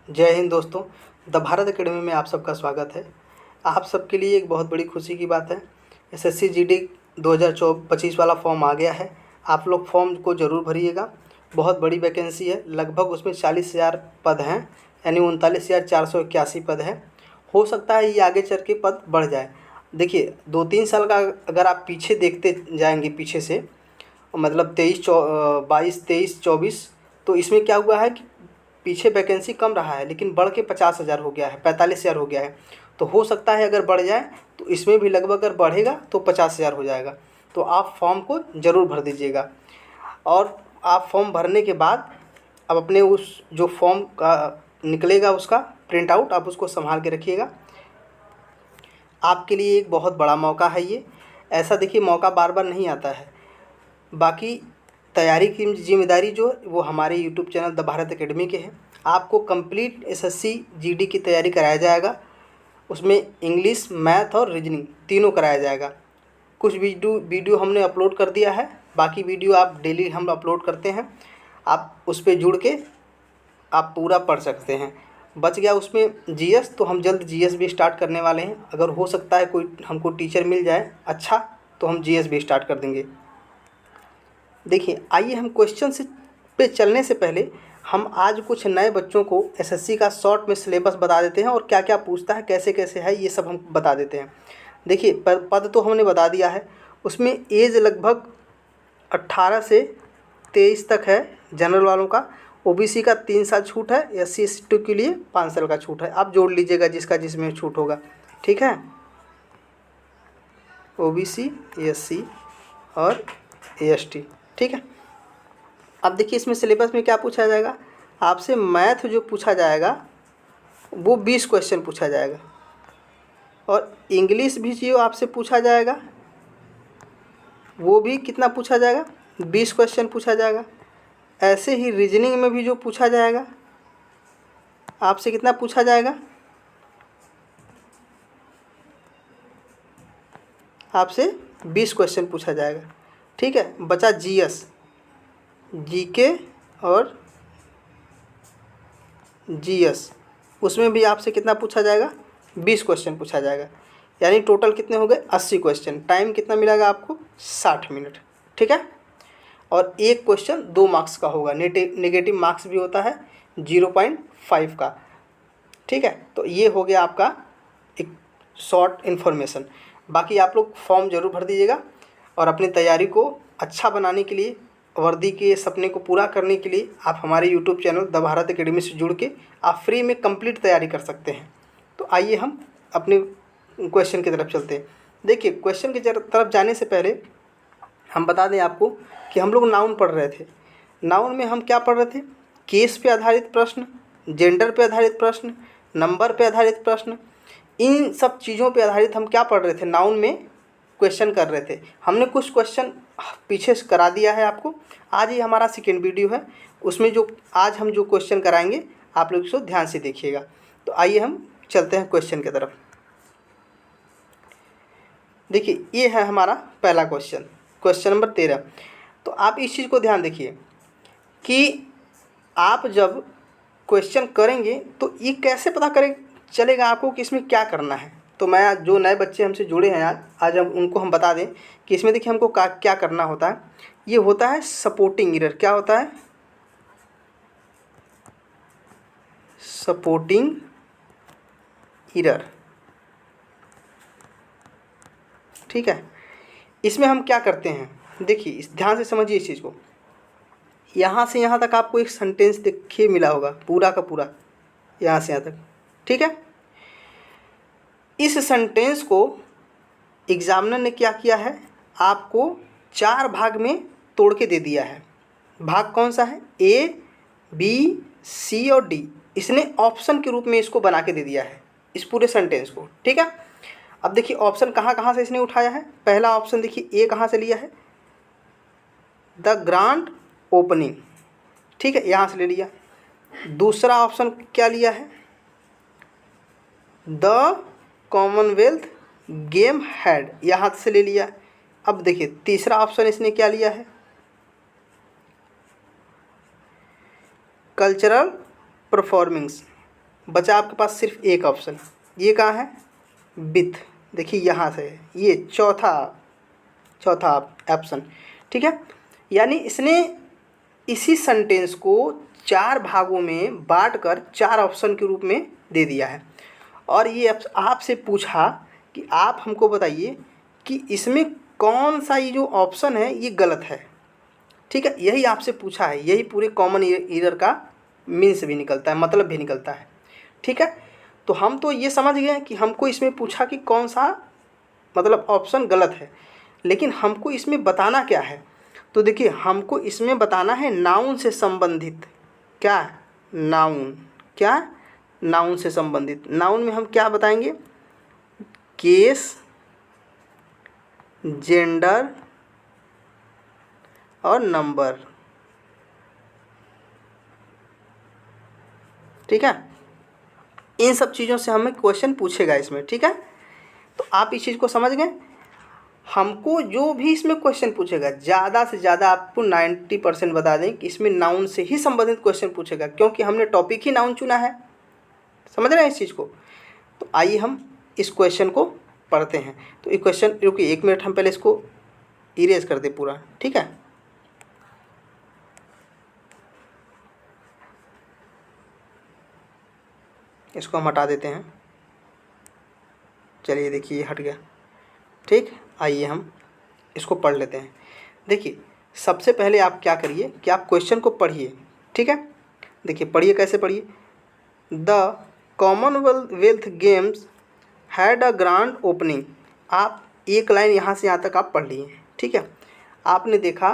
जय हिंद दोस्तों। The Bharat academy में आप सबका स्वागत है। आप सबके लिए एक बहुत बड़ी खुशी की बात है, एसएससी जीडी 2025 वाला फॉर्म आ गया है। आप लोग फॉर्म को ज़रूर भरिएगा। बहुत बड़ी वैकेंसी है, लगभग उसमें 40,000 पद हैं, यानी 39,481 पद हैं। हो सकता है ये आगे चल के पद बढ़ जाए। देखिए 2-3 साल का अगर आप पीछे देखते जाएंगे, पीछे से मतलब 22, 23, 24, तो इसमें क्या हुआ है कि पीछे वैकेंसी कम रहा है, लेकिन बढ़ के 50,000 हो गया है, 45,000 हो गया है। तो हो सकता है अगर बढ़ जाए तो इसमें भी लगभग अगर बढ़ेगा तो 50,000 हो जाएगा। तो आप फॉर्म को ज़रूर भर दीजिएगा। और आप फॉर्म भरने के बाद अब अपने उस जो फॉर्म का निकलेगा उसका प्रिंट आउट आप उसको संभाल के रखिएगा। आपके लिए एक बहुत बड़ा मौका है ये। ऐसा देखिए मौका बार बार नहीं आता है। बाकी तैयारी की जिम्मेदारी जो है वो हमारे YouTube channel the Bharat academy के हैं। आपको कंप्लीट एसएससी जीडी की तैयारी कराया जाएगा। उसमें इंग्लिश, मैथ और रीजनिंग तीनों कराया जाएगा। कुछ वीडियो हमने अपलोड कर दिया है, बाकी वीडियो आप डेली हम अपलोड करते हैं। आप उस पर जुड़ के आप पूरा पढ़ सकते हैं। बच गया उसमें जीएस, तो हम जल्द जीएस भी स्टार्ट करने वाले हैं। अगर हो सकता है कोई हमको टीचर मिल जाए अच्छा, तो हम जीएस भी स्टार्ट कर देंगे। देखिए आइए हम क्वेश्चन से पे चलने से पहले हम आज कुछ नए बच्चों को एसएससी का शॉर्ट में सिलेबस बता देते हैं और क्या क्या पूछता है, कैसे कैसे है, ये सब हम बता देते हैं। देखिए पद तो हमने बता दिया है। उसमें एज लगभग 18 से 23 तक है जनरल वालों का। ओबीसी का 3 साल छूट है, एससी एसटी के लिए 5 साल का छूट है। आप जोड़ लीजिएगा जिसका जिसमें छूट होगा, ठीक है। ओबीसी, एससी और एसटी, ठीक है। अब देखिए इसमें सिलेबस में क्या पूछा जाएगा। आपसे मैथ जो पूछा जाएगा वो 20 क्वेश्चन पूछा जाएगा, और इंग्लिश भी जो आपसे पूछा जाएगा वो भी कितना पूछा जाएगा, 20 क्वेश्चन पूछा जाएगा। ऐसे ही रीजनिंग में भी जो पूछा जाएगा आपसे कितना पूछा जाएगा, आपसे 20 क्वेश्चन पूछा जाएगा, ठीक है। बचा जीएस, जीके और जीएस, उसमें भी आपसे कितना पूछा जाएगा, 20 क्वेश्चन पूछा जाएगा। यानी टोटल कितने हो गए, 80 क्वेश्चन। टाइम कितना मिलेगा आपको, 60 मिनट, ठीक है। और एक क्वेश्चन 2 मार्क्स का होगा, नेगेटिव मार्क्स भी होता है 0.5 का, ठीक है। तो ये हो गया आपका एक शॉर्ट इन्फॉर्मेशन। बाकी आप लोग फॉर्म ज़रूर भर दीजिएगा, और अपनी तैयारी को अच्छा बनाने के लिए, वर्दी के सपने को पूरा करने के लिए आप हमारे YouTube channel the Bharat academy से जुड़ के आप फ्री में कंप्लीट तैयारी कर सकते हैं। तो आइए हम अपने क्वेश्चन की तरफ चलते हैं। देखिए क्वेश्चन की तरफ जाने से पहले हम बता दें आपको कि हम लोग नाउन पढ़ रहे थे। नाउन में हम क्या पढ़ रहे थे, केस पे आधारित प्रश्न, जेंडर पे आधारित प्रश्न, नंबर पे आधारित प्रश्न, इन सब चीज़ों पे आधारित हम क्या पढ़ रहे थे, नाउन में क्वेश्चन कर रहे थे। हमने कुछ क्वेश्चन पीछे से करा दिया है आपको। आज ही हमारा सेकेंड वीडियो है, उसमें जो आज हम जो क्वेश्चन कराएंगे आप लोग इसको ध्यान से देखिएगा। तो आइए हम चलते हैं क्वेश्चन की तरफ। देखिए ये है हमारा पहला क्वेश्चन, क्वेश्चन नंबर 13। तो आप इस चीज़ को ध्यान देखिए कि आप जब क्वेश्चन करेंगे तो ये कैसे पता करें चलेगा आपको कि इसमें क्या करना है। तो मैं जो नए बच्चे हमसे जुड़े हैं आज हम उनको हम बता दें कि इसमें देखिए हमको क्या करना होता है। ये होता है सपोर्टिंग एरर। क्या होता है, सपोर्टिंग एरर, ठीक है। इसमें हम क्या करते हैं, देखिए ध्यान से समझिए इस चीज़ को। यहाँ से यहाँ तक आपको एक सेंटेंस देखिए मिला होगा, पूरा का पूरा यहाँ से यहाँ तक, ठीक है। इस सेंटेंस को एग्जामिनर ने क्या किया है, आपको 4 भाग में तोड़ के दे दिया है। भाग कौन सा है, ए, बी, सी और डी। इसने ऑप्शन के रूप में इसको बना के दे दिया है इस पूरे सेंटेंस को, ठीक है। अब देखिए ऑप्शन कहाँ कहाँ से इसने उठाया है। पहला ऑप्शन देखिए ए कहाँ से लिया है, द ग्रांड ओपनिंग, ठीक है, यहाँ से ले लिया। दूसरा ऑप्शन क्या लिया है, द कॉमनवेल्थ गेम हैड, यहाँ से ले लिया। अब देखिए तीसरा ऑप्शन इसने क्या लिया है, कल्चरल परफॉर्मेंस, बचा आपके पास सिर्फ एक ऑप्शन, ये कहाँ है, विथ। देखिए यहाँ से है, ये चौथा ऑप्शन, ठीक है। यानी इसने इसी सेंटेंस को 4 भागों में बांटकर 4 ऑप्शन के रूप में दे दिया है। और ये आपसे पूछा कि आप हमको बताइए कि इसमें कौन सा ये जो ऑप्शन है ये गलत है, ठीक है। यही आपसे पूछा है, यही पूरे कॉमन एरर का मीन्स भी निकलता है, मतलब भी निकलता है, ठीक है। तो हम तो ये समझ गए कि हमको इसमें पूछा कि कौन सा मतलब ऑप्शन गलत है, लेकिन हमको इसमें बताना क्या है। तो देखिए हमको इसमें बताना है नाउन से संबंधित, क्या नाउन, क्या नाउन से संबंधित। नाउन में हम क्या बताएंगे, केस, जेंडर और नंबर, ठीक है। इन सब चीज़ों से हमें क्वेश्चन पूछेगा इसमें, ठीक है। तो आप इस चीज़ को समझ गए। हमको जो भी इसमें क्वेश्चन पूछेगा ज़्यादा से ज़्यादा आपको 90% बता दें कि इसमें नाउन से ही संबंधित क्वेश्चन पूछेगा, क्योंकि हमने टॉपिक ही नाउन चुना है। समझ रहे हैं इस चीज़ को। तो आइए हम इस क्वेश्चन को पढ़ते हैं। तो ये क्वेश्चन रुकिए 1 मिनट, हम पहले इसको इरेज कर दे पूरा, ठीक है। इसको हम हटा देते हैं। चलिए देखिए ये हट गया, ठीक। आइए हम इसको पढ़ लेते हैं। देखिए सबसे पहले आप क्या करिए कि आप क्वेश्चन को पढ़िए, ठीक है। देखिए पढ़िए, कैसे पढ़िए। The Commonwealth games had a grand opening. आप एक लाइन यहाँ से यहाँ तक आप पढ़ लिए, ठीक है। आपने देखा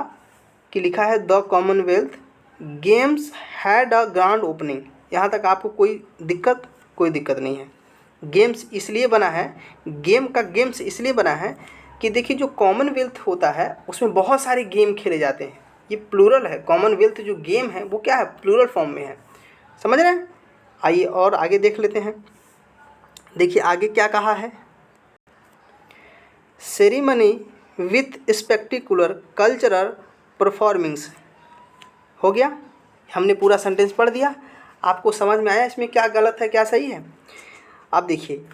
कि लिखा है the Commonwealth games had a grand opening. यहाँ तक आपको कोई दिक्कत नहीं है। गेम्स इसलिए बना है, गेम का गेम्स इसलिए बना है कि देखिए जो कॉमनवेल्थ होता है उसमें बहुत सारे गेम खेले जाते हैं। ये प्लूरल है, कॉमनवेल्थ जो गेम है वो क्या है, प्लूरल फॉर्म में है। समझ रहे हैं। आइए और आगे देख लेते हैं। देखिए आगे क्या कहा है, सेरेमनी विथ स्पेक्टिकुलर कल्चरल परफॉर्मिंग्स। हो गया, हमने पूरा सेंटेंस पढ़ दिया। आपको समझ में आया इसमें क्या गलत है क्या सही है। अब देखिए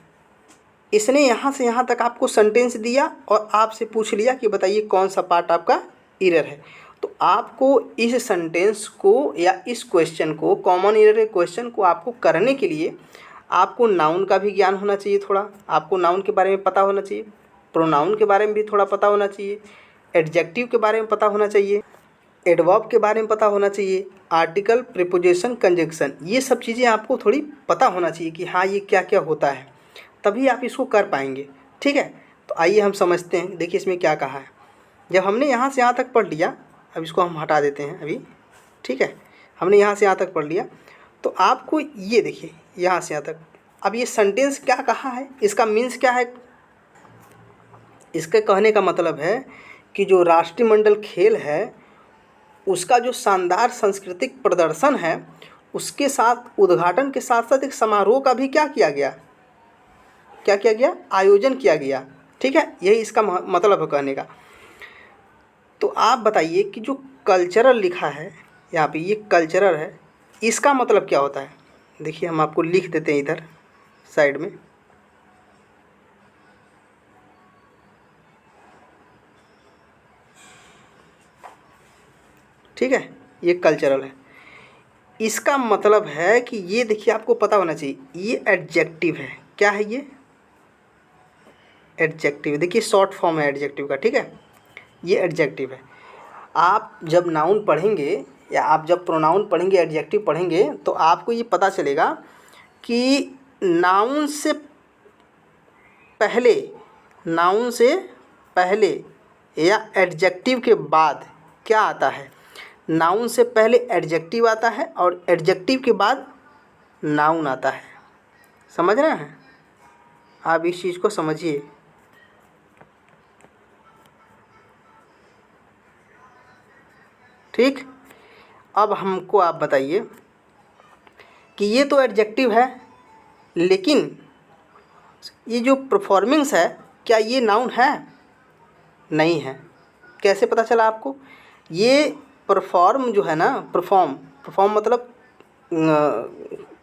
इसने यहाँ से यहाँ तक आपको सेंटेंस दिया और आपसे पूछ लिया कि बताइए कौन सा पार्ट आपका एरर है। तो आपको इस सेंटेंस को या इस क्वेश्चन को, कॉमन एरर के क्वेश्चन को आपको करने के लिए आपको नाउन का भी ज्ञान होना चाहिए, थोड़ा आपको नाउन के बारे में पता होना चाहिए, प्रोनाउन के बारे में भी थोड़ा पता होना चाहिए, एडजेक्टिव के बारे में पता होना चाहिए, एडवर्ब के बारे में पता होना चाहिए, आर्टिकल, प्रीपोजिशन, कंजंक्शन, ये सब चीज़ें आपको थोड़ी पता होना चाहिए कि हाँ ये क्या क्या होता है, तभी आप इसको कर पाएंगे, ठीक है। तो आइए हम समझते हैं। देखिए इसमें क्या कहा है। जब हमने यहाँ से यहाँ तक पढ़ लिया, अब इसको हम हटा देते हैं अभी, ठीक है। हमने यहाँ से यहाँ तक पढ़ लिया, तो आपको ये देखिए यहाँ से यहाँ तक, अब ये सेंटेंस क्या कहा है, इसका मीन्स क्या है। इसके कहने का मतलब है कि जो राष्ट्रमंडल खेल है उसका जो शानदार सांस्कृतिक प्रदर्शन है, उसके साथ उद्घाटन के साथ साथ एक समारोह का भी क्या किया गया, आयोजन किया गया, ठीक है। यही इसका मतलब है कहने का। तो आप बताइए कि जो कल्चरल लिखा है यहाँ पे, ये कल्चरल है, इसका मतलब क्या होता है। देखिए हम आपको लिख देते हैं इधर साइड में, ठीक है। ये कल्चरल है, इसका मतलब है कि ये देखिए आपको पता होना चाहिए, ये एडजेक्टिव है। क्या है ये, एडजेक्टिव। देखिए शॉर्ट फॉर्म है एडजेक्टिव का, ठीक है। ये एडजेक्टिव है। आप जब नाउन पढ़ेंगे या आप जब प्रोनाउन पढ़ेंगे, एडजेक्टिव पढ़ेंगे, तो आपको ये पता चलेगा कि नाउन से पहले या एडजेक्टिव के बाद क्या आता है। नाउन से पहले एडजेक्टिव आता है और एडजेक्टिव के बाद नाउन आता है। समझ रहे हैं आप, इस चीज़ को समझिए, ठीक। अब हमको आप बताइए कि ये तो एडजेक्टिव है, लेकिन ये जो परफॉर्मिंग्स है क्या ये नाउन है, नहीं है। कैसे पता चला आपको। ये परफॉर्म जो है ना, परफॉर्म मतलब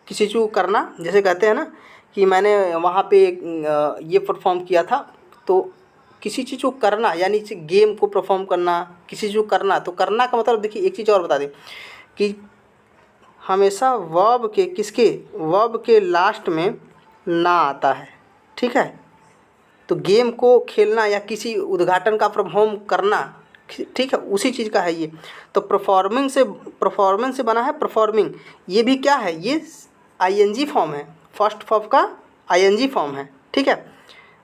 किसी चीज़ को करना, जैसे कहते हैं ना कि मैंने वहाँ पे ये परफॉर्म किया था, तो किसी चीज़ को करना यानी गेम को परफॉर्म करना, किसी चीज़ को करना, तो करना का मतलब देखिए एक चीज़ और बता दें कि हमेशा वर्ब के लास्ट में ना आता है, ठीक है। तो गेम को खेलना या किसी उद्घाटन का परफॉर्म करना, ठीक है, उसी चीज़ का है ये। तो परफॉर्मेंस से बना है परफॉर्मिंग, ये भी क्या है, ये आईएनजी फॉर्म है, फर्स्ट फॉर्म का आईएनजी फॉर्म है, ठीक है।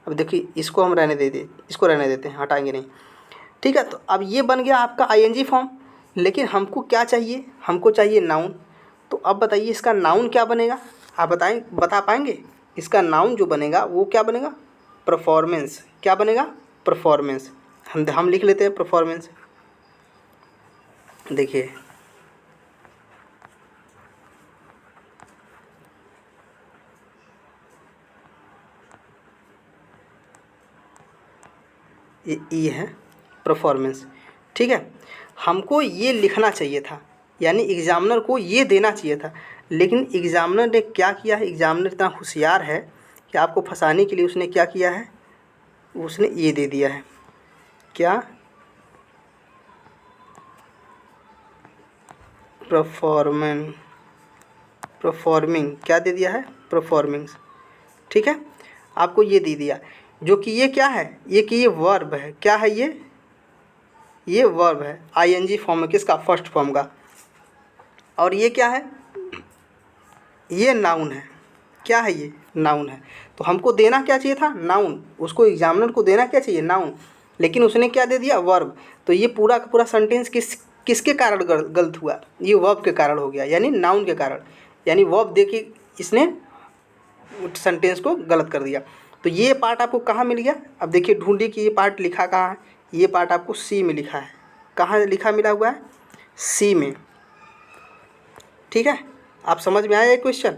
अब देखिए इसको हम इसको रहने देते हैं, हटाएंगे नहीं, ठीक है। तो अब ये बन गया आपका आईएनजी फॉर्म, लेकिन हमको क्या चाहिए, हमको चाहिए नाउन। तो अब बताइए इसका नाउन क्या बनेगा, आप बता पाएंगे? इसका नाउन जो बनेगा वो क्या बनेगा, परफॉर्मेंस। क्या बनेगा, परफॉर्मेंस। हम लिख लेते हैं परफॉर्मेंस। देखिए ये है परफॉर्मेंस, ठीक है। हमको ये लिखना चाहिए था, यानी एग्ज़ामिनर को ये देना चाहिए था, लेकिन एग्ज़ामिनर ने क्या किया है, एग्ज़ामिनर इतना होशियार है कि आपको फंसाने के लिए उसने क्या किया है, उसने ये दे दिया है, क्या, परफॉर्मिंग क्या दे दिया है, परफॉर्मिंग्स, ठीक है। आपको ये दे दिया जो कि ये क्या है, ये वर्ब है, क्या है ये वर्ब है, आईएनजी फॉर्म है, किसका, फर्स्ट फॉर्म का। और ये क्या है, ये नाउन है, क्या है, ये नाउन है। तो हमको देना क्या चाहिए था, नाउन। उसको एग्जामिनर को देना क्या चाहिए, नाउन, लेकिन उसने क्या दे दिया, वर्ब। तो ये पूरा का पूरा सेंटेंस किसके कारण गलत हुआ, ये वर्ब के कारण हो गया, यानी नाउन के कारण, यानी वर्ब दे के इसने सेंटेंस को गलत कर दिया। तो ये पार्ट आपको कहाँ मिल गया, अब देखिए ढूंढिए कि ये पार्ट लिखा कहाँ है। ये पार्ट आपको सी में लिखा है, कहाँ लिखा मिला हुआ है, सी में, ठीक है। आप समझ में आया ये क्वेश्चन,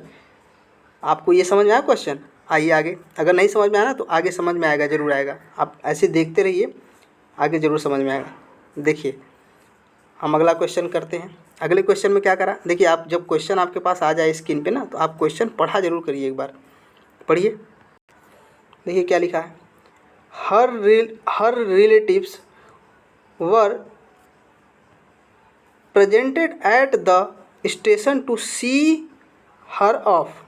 आपको ये समझ में आया क्वेश्चन। आइए आगे, अगर नहीं समझ में आया ना तो आगे समझ में आएगा, ज़रूर आएगा। आप ऐसे देखते रहिए, आगे ज़रूर समझ में आएगा। देखिए हम अगला क्वेश्चन करते हैं। अगले क्वेश्चन में क्या करा, देखिए आप जब क्वेश्चन आपके पास आ जाए स्क्रीन पे ना, तो आप क्वेश्चन पढ़ा जरूर करिए, एक बार पढ़िए। देखिए क्या लिखा है, her relatives were presented at the station to see her off.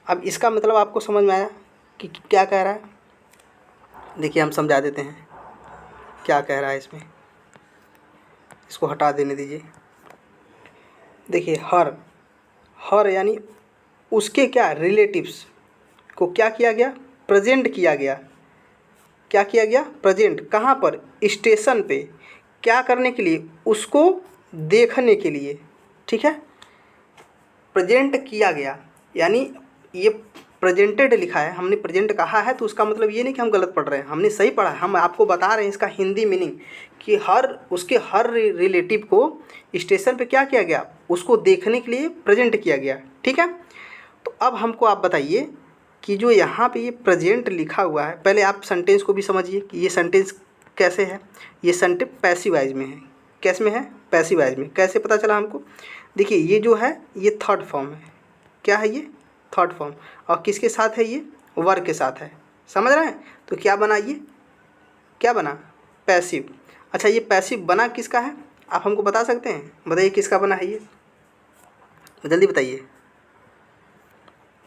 अब इसका मतलब आपको समझ में आया कि क्या कह रहा है। देखिए हम समझा देते हैं क्या कह रहा है इसमें, इसको हटा देने दीजिए। देखिए हर यानी उसके क्या, रिलेटिव्स को क्या किया गया, प्रेजेंट किया गया। क्या किया गया, प्रेजेंट, कहाँ पर, स्टेशन पे। क्या करने के लिए, उसको देखने के लिए, ठीक है। प्रेजेंट किया गया, यानी ये प्रेजेंटेड लिखा है, हमने प्रेजेंट कहा है, तो उसका मतलब ये नहीं कि हम गलत पढ़ रहे हैं, हमने सही पढ़ा है। हम आपको बता रहे हैं इसका हिंदी मीनिंग कि उसके हर रिलेटिव को स्टेशन पे क्या किया गया, उसको देखने के लिए प्रेजेंट किया गया, ठीक है। तो अब हमको आप बताइए कि जो यहाँ पे ये प्रेजेंट लिखा हुआ है, पहले आप सेंटेंस को भी समझिए कि ये सेंटेंस कैसे है। ये सेंटेंस पैसिव वॉइस में है, कैस में है, पैसिव वॉइस में। कैसे पता चला हमको, देखिए ये जो है ये थर्ड फॉर्म है, क्या है ये, थर्ड फॉर्म, और किसके साथ है, ये वर्ब के साथ है, समझ रहे हैं। तो क्या बना, ये क्या बना, पैसिव। अच्छा ये पैसिव बना किसका है, आप हमको बता सकते हैं, बताइए किसका बना है ये, जल्दी बताइए,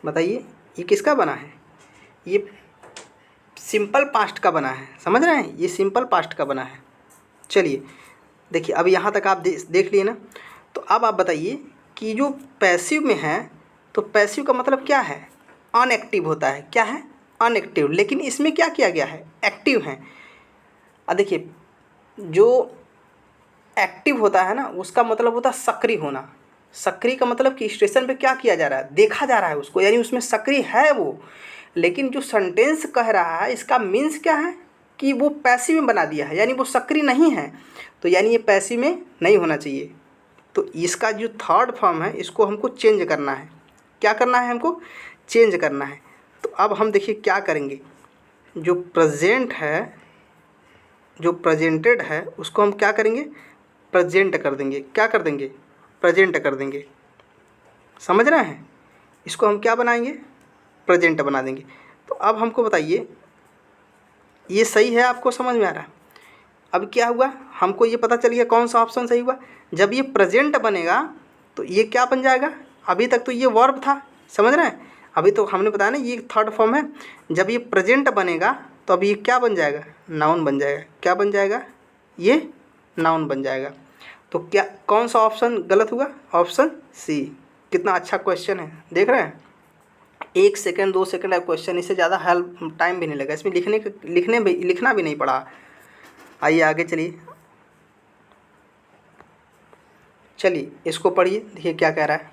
बताइए ये किसका बना है। ये सिंपल पास्ट का बना है, समझ रहे हैं, ये सिंपल पास्ट का बना है। चलिए देखिए अब यहाँ तक आप देख लिए ना। तो अब आप बताइए कि जो पैसिव में है, तो पैसिव का मतलब क्या है, अनएक्टिव होता है, क्या है, अनएक्टिव। लेकिन इसमें क्या किया गया है, एक्टिव है। अब देखिए जो एक्टिव होता है ना, उसका मतलब होता है सक्रिय होना। सक्रिय का मतलब कि स्टेशन पे क्या किया जा रहा है, देखा जा रहा है उसको, यानी उसमें सक्रिय है वो। लेकिन जो सेंटेंस कह रहा है इसका मीन्स क्या है कि वो पैसिव में बना दिया है, यानी वो सक्रिय नहीं है, तो यानी ये पैसिव में नहीं होना चाहिए। तो इसका जो थर्ड फॉर्म है इसको हमको चेंज करना है। क्या करना है, हमको चेंज करना है। तो अब हम देखिए क्या करेंगे, जो प्रेजेंट है, जो प्रेजेंटेड है, उसको हम क्या करेंगे, प्रेजेंट कर देंगे। क्या कर देंगे, प्रेजेंट कर देंगे, समझ रहे हैं। इसको हम क्या बनाएंगे, प्रेजेंट बना देंगे। तो अब हमको बताइए ये सही है, आपको समझ में आ रहा है? अब क्या हुआ, हमको ये पता चल गया कौन सा ऑप्शन सही हुआ। जब ये प्रेजेंट बनेगा तो ये क्या बन जाएगा, अभी तक तो ये वर्ब था, समझ रहे हैं, अभी तो हमने बताया ना ये थर्ड फॉर्म है। जब ये प्रेजेंट बनेगा तो अभी ये क्या बन जाएगा, नाउन बन जाएगा। क्या बन जाएगा, ये नाउन बन जाएगा। तो क्या कौन सा ऑप्शन गलत हुआ, ऑप्शन सी। कितना अच्छा क्वेश्चन है, देख रहे हैं, 1 सेकंड 2 सेकंड का क्वेश्चन, इससे ज़्यादा हेल्प टाइम भी नहीं लगा इसमें, लिखना भी नहीं पड़ा। आइए आगे चलिए इसको पढ़िए, देखिए क्या कह रहा है।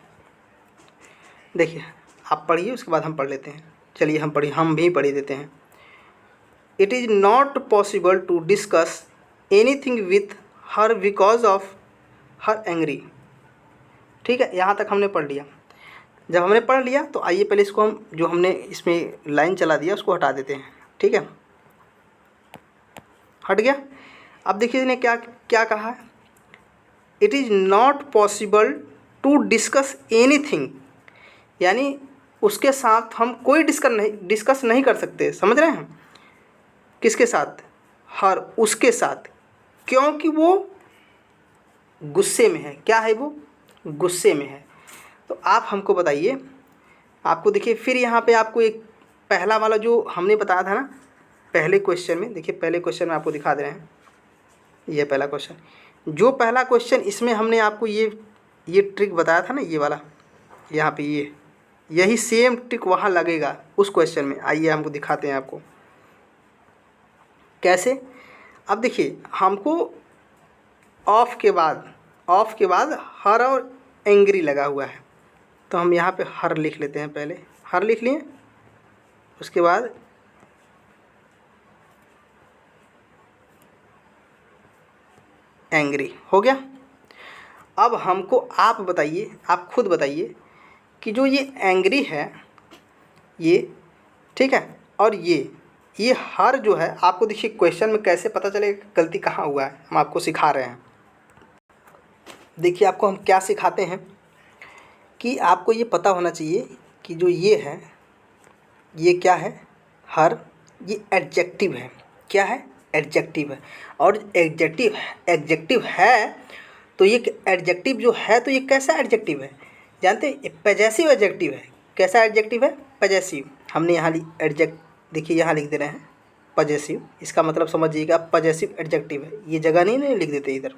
देखिए आप पढ़िए, उसके बाद हम पढ़ लेते हैं। चलिए हम भी पढ़ देते हैं। It is not possible to discuss anything with her because of her angry. ठीक है, यहाँ तक हमने पढ़ लिया। जब हमने पढ़ लिया तो आइए पहले इसको हम जो हमने इसमें लाइन चला दिया उसको हटा देते हैं। ठीक है, हट गया। अब देखिए इसने क्या क्या कहा है, it is not possible to discuss anything, यानी उसके साथ हम कोई डिस्कस नहीं कर सकते, समझ रहे हैं। किसके साथ, हर उसके साथ, क्योंकि वो गुस्से में है। क्या है, वो गुस्से में है। तो आप हमको बताइए, आपको देखिए फिर यहाँ पे आपको एक पहला वाला जो हमने बताया था ना पहले क्वेश्चन में, देखिए पहले क्वेश्चन में आपको दिखा दे रहे हैं, ये पहला क्वेश्चन, जो पहला क्वेश्चन इसमें हमने आपको ये ट्रिक बताया था ना, ये वाला यहाँ पे यही सेम ट्रिक वहाँ लगेगा उस क्वेश्चन में। आइए हमको दिखाते हैं आपको कैसे। अब देखिए हमको ऑफ के बाद हर और एंग्री लगा हुआ है, तो हम यहाँ पे हर लिख लेते हैं। पहले हर लिख लिए, उसके बाद एंग्री हो गया। अब हमको आप बताइए, आप खुद बताइए कि जो ये एंग्री है ये, ठीक है, और ये हर जो है, आपको देखिए क्वेश्चन में कैसे पता चलेगा गलती कहाँ हुआ है, हम आपको सिखा रहे हैं। देखिए आपको हम क्या सिखाते हैं कि आपको ये पता होना चाहिए कि जो ये है ये क्या है, हर, ये एडजेक्टिव है। क्या है, एडजेक्टिव है। और एडजेक्टिव है तो ये एडजेक्टिव जो है तो ये कैसा एडजेक्टिव है जानते हैं, ये पजेसिव एडजेक्टिव है। कैसा एडजेक्टिव है, पजेसिव। हमने यहाँ देखिए यहाँ लिख दे रहे हैं पजेसिव, इसका मतलब समझिएगा पजेसिव एडजेक्टिव है, ये जगह नहीं लिख देते इधर।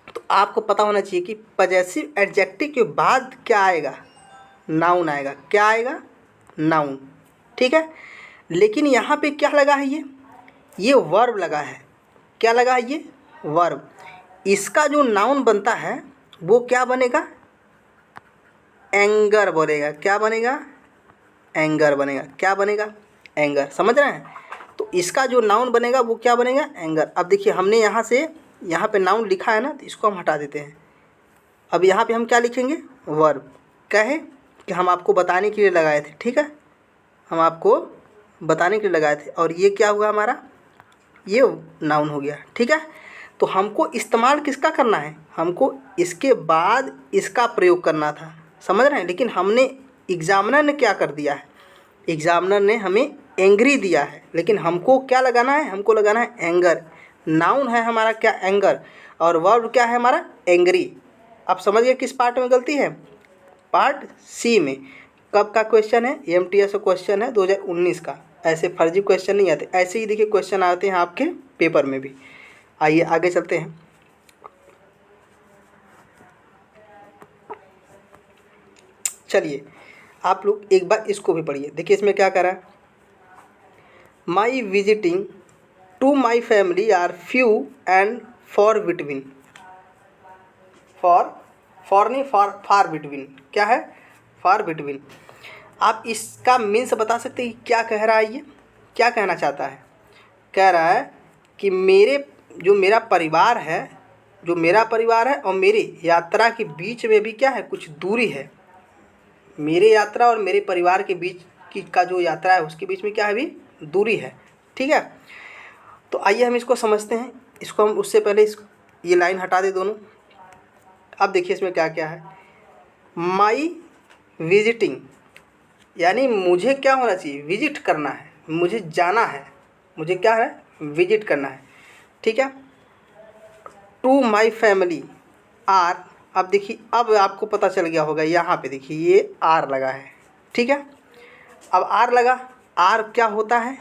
तो आपको पता होना चाहिए कि पजेसिव एडजेक्टिव के बाद क्या आएगा, नाउन आएगा। क्या आएगा, नाउन। ठीक है, लेकिन यहाँ पे क्या लगा है, ये वर्ब लगा है। क्या लगा है, ये वर्ब। इसका जो नाउन बनता है वो क्या बनेगा, एंगर बनेगा। क्या बनेगा, एंगर बनेगा। क्या बनेगा, एंगर। समझ रहे हैं, तो इसका जो नाउन बनेगा वो क्या बनेगा, एंगर। अब देखिए हमने यहाँ पे नाउन लिखा है ना, तो इसको हम हटा देते हैं। अब यहाँ पे हम क्या लिखेंगे, वर्ब। क्या है कि हम आपको बताने के लिए लगाए थे, ठीक है, हम आपको बताने के लिए लगाए थे, और ये क्या हुआ हमारा, ये नाउन हो गया। ठीक है, तो हमको इस्तेमाल किसका करना है, हमको इसके बाद इसका प्रयोग करना था, समझ रहे हैं। लेकिन हमने एग्जामिनर ने क्या कर दिया है, एग्जामिनर ने हमें एंग्री दिया है, लेकिन हमको क्या लगाना है, हमको लगाना है एंगर। नाउन है हमारा क्या, एंगर, और वर्ब क्या है हमारा, एंग्री। आप समझिए किस पार्ट में गलती है, पार्ट सी में। कब का क्वेश्चन है, एमटीएस का क्वेश्चन है 2019 का। ऐसे फर्जी क्वेश्चन नहीं आते, ऐसे ही देखिए क्वेश्चन आते हैं आपके पेपर में भी। आइए आगे चलते हैं। चलिए आप लोग एक बार इसको भी पढ़िए, देखिए इसमें क्या कह रहा है, my visiting to my family are few and for between. For नहीं, फार बिटवीन। क्या है, फार बिटवीन। आप इसका मीन्स बता सकते हैं क्या कह रहा है, ये क्या कहना चाहता है। कह रहा है कि मेरा परिवार है और मेरी यात्रा के बीच में भी क्या है, कुछ दूरी है। मेरे यात्रा और मेरे परिवार के बीच का जो यात्रा है उसके बीच में क्या है, अभी दूरी है। ठीक है, तो आइए हम इसको समझते हैं। इसको हम उससे पहले ये लाइन हटा दे दोनों। अब देखिए इसमें क्या क्या है, माई विजिटिंग, यानी मुझे क्या होना चाहिए, विजिट करना है, मुझे जाना है, मुझे क्या है, विजिट करना है। ठीक है। टू माई फैमिली आर, अब देखिए अब आपको पता चल गया होगा, यहाँ पे देखिए ये आर लगा है। ठीक है। अब आर लगा, आर क्या होता है,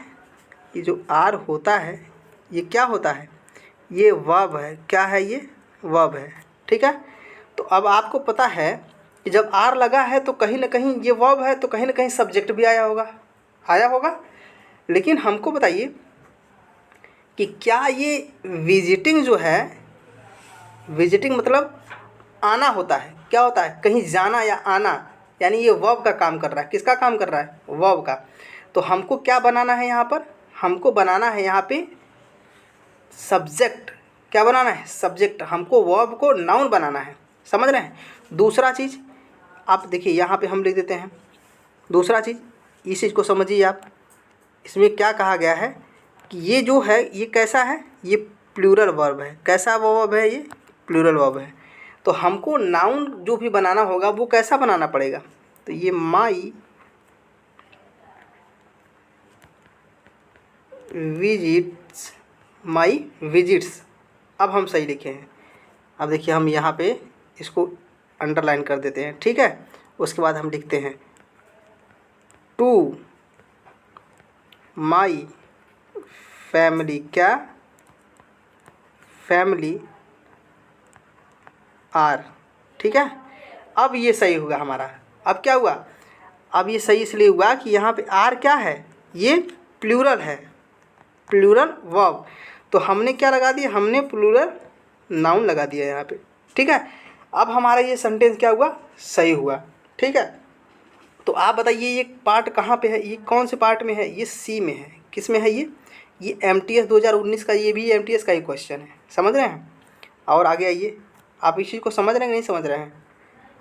ये जो आर होता है ये क्या होता है, ये वर्ब है। क्या है, ये वर्ब है। ठीक है। तो अब आपको पता है कि जब आर लगा है तो कहीं ना कहीं ये वर्ब है, तो कहीं ना कहीं सब्जेक्ट भी आया होगा, आया होगा। लेकिन हमको बताइए कि क्या ये विजिटिंग जो है, विजिटिंग मतलब आना होता है, क्या होता है, कहीं जाना या आना, यानी ये वर्ब का काम कर रहा है। किसका काम कर रहा है, वर्ब का। तो हमको क्या बनाना है यहाँ पर, हमको बनाना है यहाँ पे सब्जेक्ट। क्या बनाना है, सब्जेक्ट। हमको वर्ब को नाउन बनाना है, समझ रहे हैं। दूसरा चीज़ आप देखिए यहाँ पे हम लिख देते हैं, दूसरा चीज़ इस चीज़ को समझिए आप। इसमें क्या कहा गया है कि ये जो है ये कैसा है, ये प्लूरल वर्ब है। कैसा वर्ब है, ये प्लूरल वर्ब है। तो हमको नाउन जो भी बनाना होगा वो कैसा बनाना पड़ेगा, तो ये माई विजिट्स, माई विजिट्स। अब हम सही लिखे हैं। अब देखिए हम यहाँ पे इसको अंडरलाइन कर देते हैं। ठीक है। उसके बाद हम लिखते हैं टू माई फैमिली, क्या, फैमिली आर। ठीक है। अब ये सही हुआ हमारा। अब क्या हुआ, अब ये सही इसलिए हुआ कि यहाँ पे आर क्या है, ये प्लूरल है, प्लूरल वर्ब। तो हमने क्या लगा दिया, हमने प्लूरल नाउन लगा दिया यहाँ पे। ठीक है। अब हमारा ये सेंटेंस क्या हुआ, सही हुआ। ठीक है। तो आप बताइए ये पार्ट कहाँ पे है, ये कौन से पार्ट में है, ये सी में है। किस में है, ये MTS 2019 का, ये भी MTS का ही क्वेश्चन है, समझ रहे हैं। और आगे आइए, आप इस चीज़ को समझ रहे हैं कि नहीं समझ रहे हैं,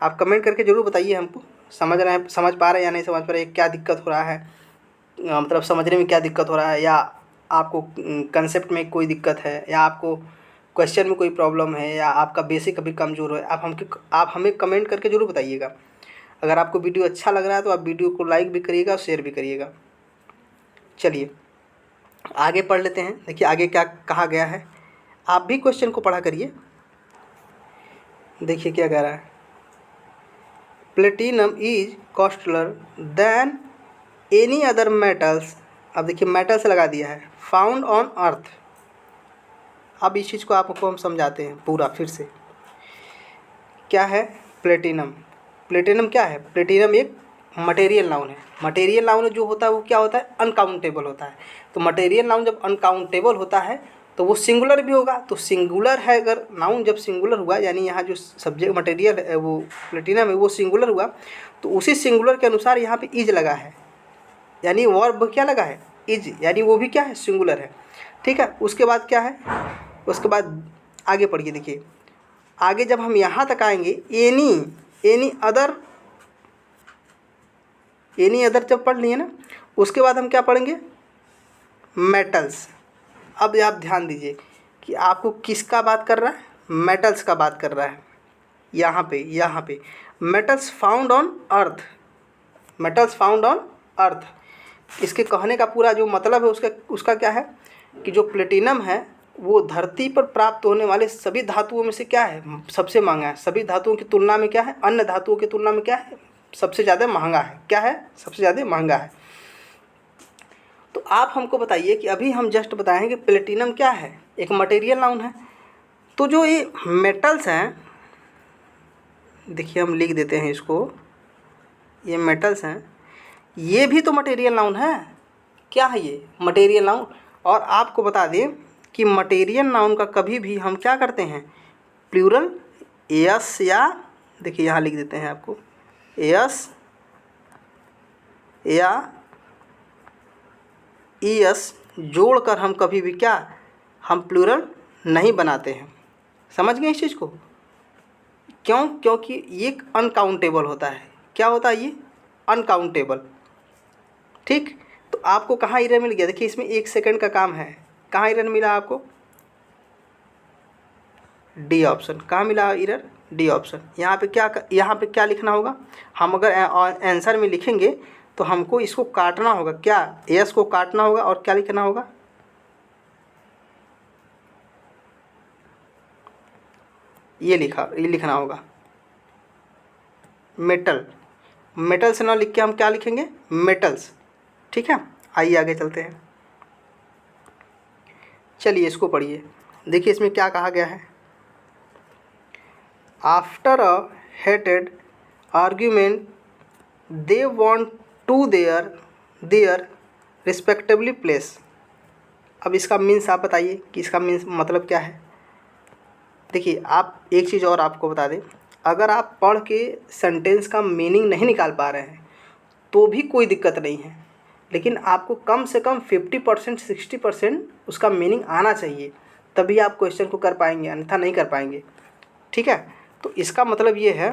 आप कमेंट करके ज़रूर बताइए हमको, समझ रहे हैं, समझ पा रहे हैं या नहीं समझ पा रहे हैं, क्या दिक्कत हो रहा है, मतलब समझने में क्या दिक्कत हो रहा है, या आपको कंसेप्ट में कोई दिक्कत है, या आपको क्वेश्चन में कोई प्रॉब्लम है, या आपका बेसिक अभी कमज़ोर है। आप हमें कमेंट करके ज़रूर बताइएगा। अगर आपको वीडियो अच्छा लग रहा है तो आप वीडियो को लाइक भी करिएगा और शेयर भी करिएगा। चलिए आगे पढ़ लेते हैं। देखिए आगे क्या कहा गया है, आप भी क्वेश्चन को पढ़ा करिए। देखिए क्या कह रहा है, platinum is costlier than any other metals. अब देखिए मेटल से लगा दिया है, फाउंड ऑन अर्थ। अब इस चीज़ को आपको हम समझाते हैं पूरा फिर से। क्या है प्लेटिनम, प्लेटिनम क्या है, प्लेटिनम एक मटेरियल नाउन है। मटेरियल नाउन जो होता है वो क्या होता है, अनकाउंटेबल होता है। तो मटेरियल नाउन जब अनकाउंटेबल होता है तो वो सिंगुलर भी होगा। तो सिंगुलर है, अगर नाउन जब सिंगुलर हुआ, यानी यहाँ जो सब्जेक्ट मटेरियल है वो प्लेटिनम है, वो सिंगुलर हुआ, तो उसी सिंगुलर के अनुसार यहाँ पे इज लगा है, यानी वर्ब क्या लगा है, इज, यानी वो भी क्या है, सिंगुलर है। ठीक है। उसके बाद क्या है, उसके बाद आगे पढ़िए। देखिए आगे जब हम यहाँ तक आएंगे, एनी अदर, एनी अदर जब पढ़ लिए ना, उसके बाद हम क्या पढ़ेंगे, मेटल्स। अब आप ध्यान दीजिए कि आपको किसका बात कर रहा है, मेटल्स का बात कर रहा है। यहाँ पे metals found on earth, metals found on earth. इसके कहने का पूरा जो मतलब है उसका क्या है कि जो प्लेटिनम है वो धरती पर प्राप्त होने वाले सभी धातुओं में से क्या है, सबसे महंगा है। सभी धातुओं की तुलना में क्या है, अन्य धातुओं की तुलना में क्या है, सबसे ज़्यादा महंगा है। क्या है, सबसे ज़्यादा महंगा है। तो आप हमको बताइए कि अभी हम जस्ट बताएं कि प्लेटिनम क्या है, एक मटेरियल नाउन है। तो जो ये मेटल्स हैं, देखिए हम लिख देते हैं इसको, ये मेटल्स हैं, ये भी तो मटेरियल नाउन है। क्या है ये, मटेरियल नाउन। और आपको बता दें कि मटेरियल नाउन का कभी भी हम क्या करते हैं, प्लूरल एस, या देखिए यहाँ लिख देते हैं आपको, एस या ईएस जोड़कर हम कभी भी क्या, हम प्लूरल नहीं बनाते हैं। समझ गए इस चीज़ को, क्यों, क्योंकि ये अनकाउंटेबल होता है। क्या होता है, ये अनकाउंटेबल। ठीक। तो आपको कहाँ एरर मिल गया, देखिए इसमें 1 सेकंड का काम है। कहाँ एरर मिला आपको, डी ऑप्शन। कहाँ मिला एरर, डी ऑप्शन। यहाँ पे क्या लिखना होगा, हम अगर आंसर में लिखेंगे तो हमको इसको काटना होगा, क्या एस को काटना होगा और क्या लिखना होगा, ये लिखना होगा मेटल। मेटल से ना लिख के हम क्या लिखेंगे, मेटल्स। ठीक है, आइए आगे चलते हैं। चलिए इसको पढ़िए, देखिए इसमें क्या कहा गया है। After a heated argument they want to their respectively place. अब इसका मीन्स आप बताइए कि इसका मीन्स मतलब क्या है। देखिए आप एक चीज़ और आपको बता दें, अगर आप पढ़ के सेंटेंस का मीनिंग नहीं निकाल पा रहे हैं तो भी कोई दिक्कत नहीं है, लेकिन आपको कम से कम 50% 60% उसका मीनिंग आना चाहिए, तभी आप क्वेश्चन को कर पाएंगे, अन्यथा नहीं कर पाएंगे। ठीक है, तो इसका मतलब ये है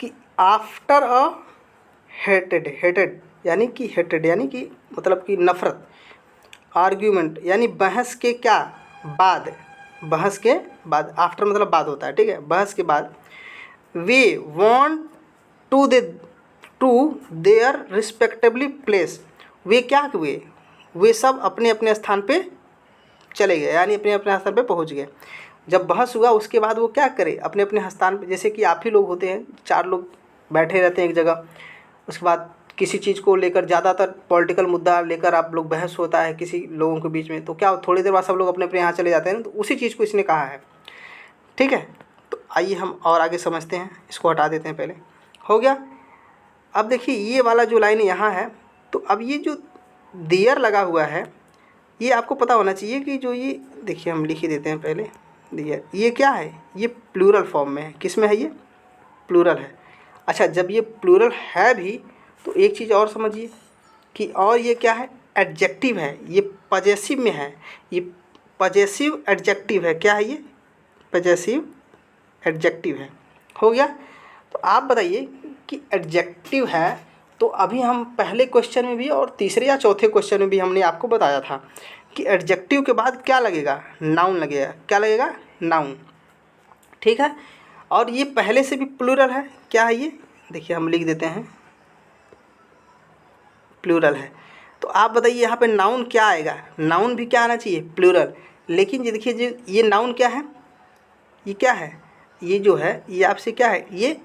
कि आफ्टर अ हेटेड यानी कि मतलब कि नफ़रत, आर्ग्यूमेंट यानी बहस के क्या बाद, बहस के बाद, आफ्टर मतलब बाद होता है। ठीक है, बहस के बाद, we want to their respectively place, वे क्या हुए, वे सब अपने अपने स्थान पे चले गए, यानी अपने अपने स्थान पे पहुंच गए। जब बहस हुआ उसके बाद वो क्या करे, अपने अपने स्थान पे, जैसे कि आप ही लोग होते हैं, 4 लोग बैठे रहते हैं एक जगह, उसके बाद किसी चीज़ को लेकर, ज़्यादातर पॉलिटिकल मुद्दा लेकर आप लोग बहस होता है किसी लोगों के बीच में, तो क्या थोड़ी देर बाद सब लोग अपने अपने यहाँ चले जाते हैं ना, तो उसी चीज़ को इसने कहा है। ठीक है, तो आइए हम और आगे समझते हैं, इसको हटा देते हैं पहले, हो गया। अब देखिए ये वाला जो लाइन यहाँ है, तो अब ये जो देयर लगा हुआ है, ये आपको पता होना चाहिए कि जो ये, देखिए हम लिख ही देते हैं पहले, देयर, ये क्या है, ये प्लूरल फॉर्म में है। किस में है, ये प्लूरल है। अच्छा, जब ये प्लूरल है भी तो एक चीज़ और समझिए कि, और ये क्या है, एडजेक्टिव है, ये पजेसिव में है, ये पजेसिव एडजेक्टिव है। क्या है ये, पजेसिव एडजेक्टिव है। हो गया, तो आप बताइए कि एडजेक्टिव है, तो अभी हम पहले क्वेश्चन में भी और तीसरे या चौथे क्वेश्चन में भी हमने आपको बताया था कि एडजेक्टिव के बाद क्या लगेगा, नाउन लगेगा। क्या लगेगा, नाउन। ठीक है, और ये पहले से भी प्लूरल है। क्या है ये, देखिए हम लिख देते हैं, प्लूरल है। तो आप बताइए यहाँ पे नाउन क्या आएगा, नाउन भी क्या आना चाहिए, प्लूरल। लेकिन ये देखिए, जो ये नाउन क्या है, ये क्या है, ये जो है ये आपसे क्या है, ये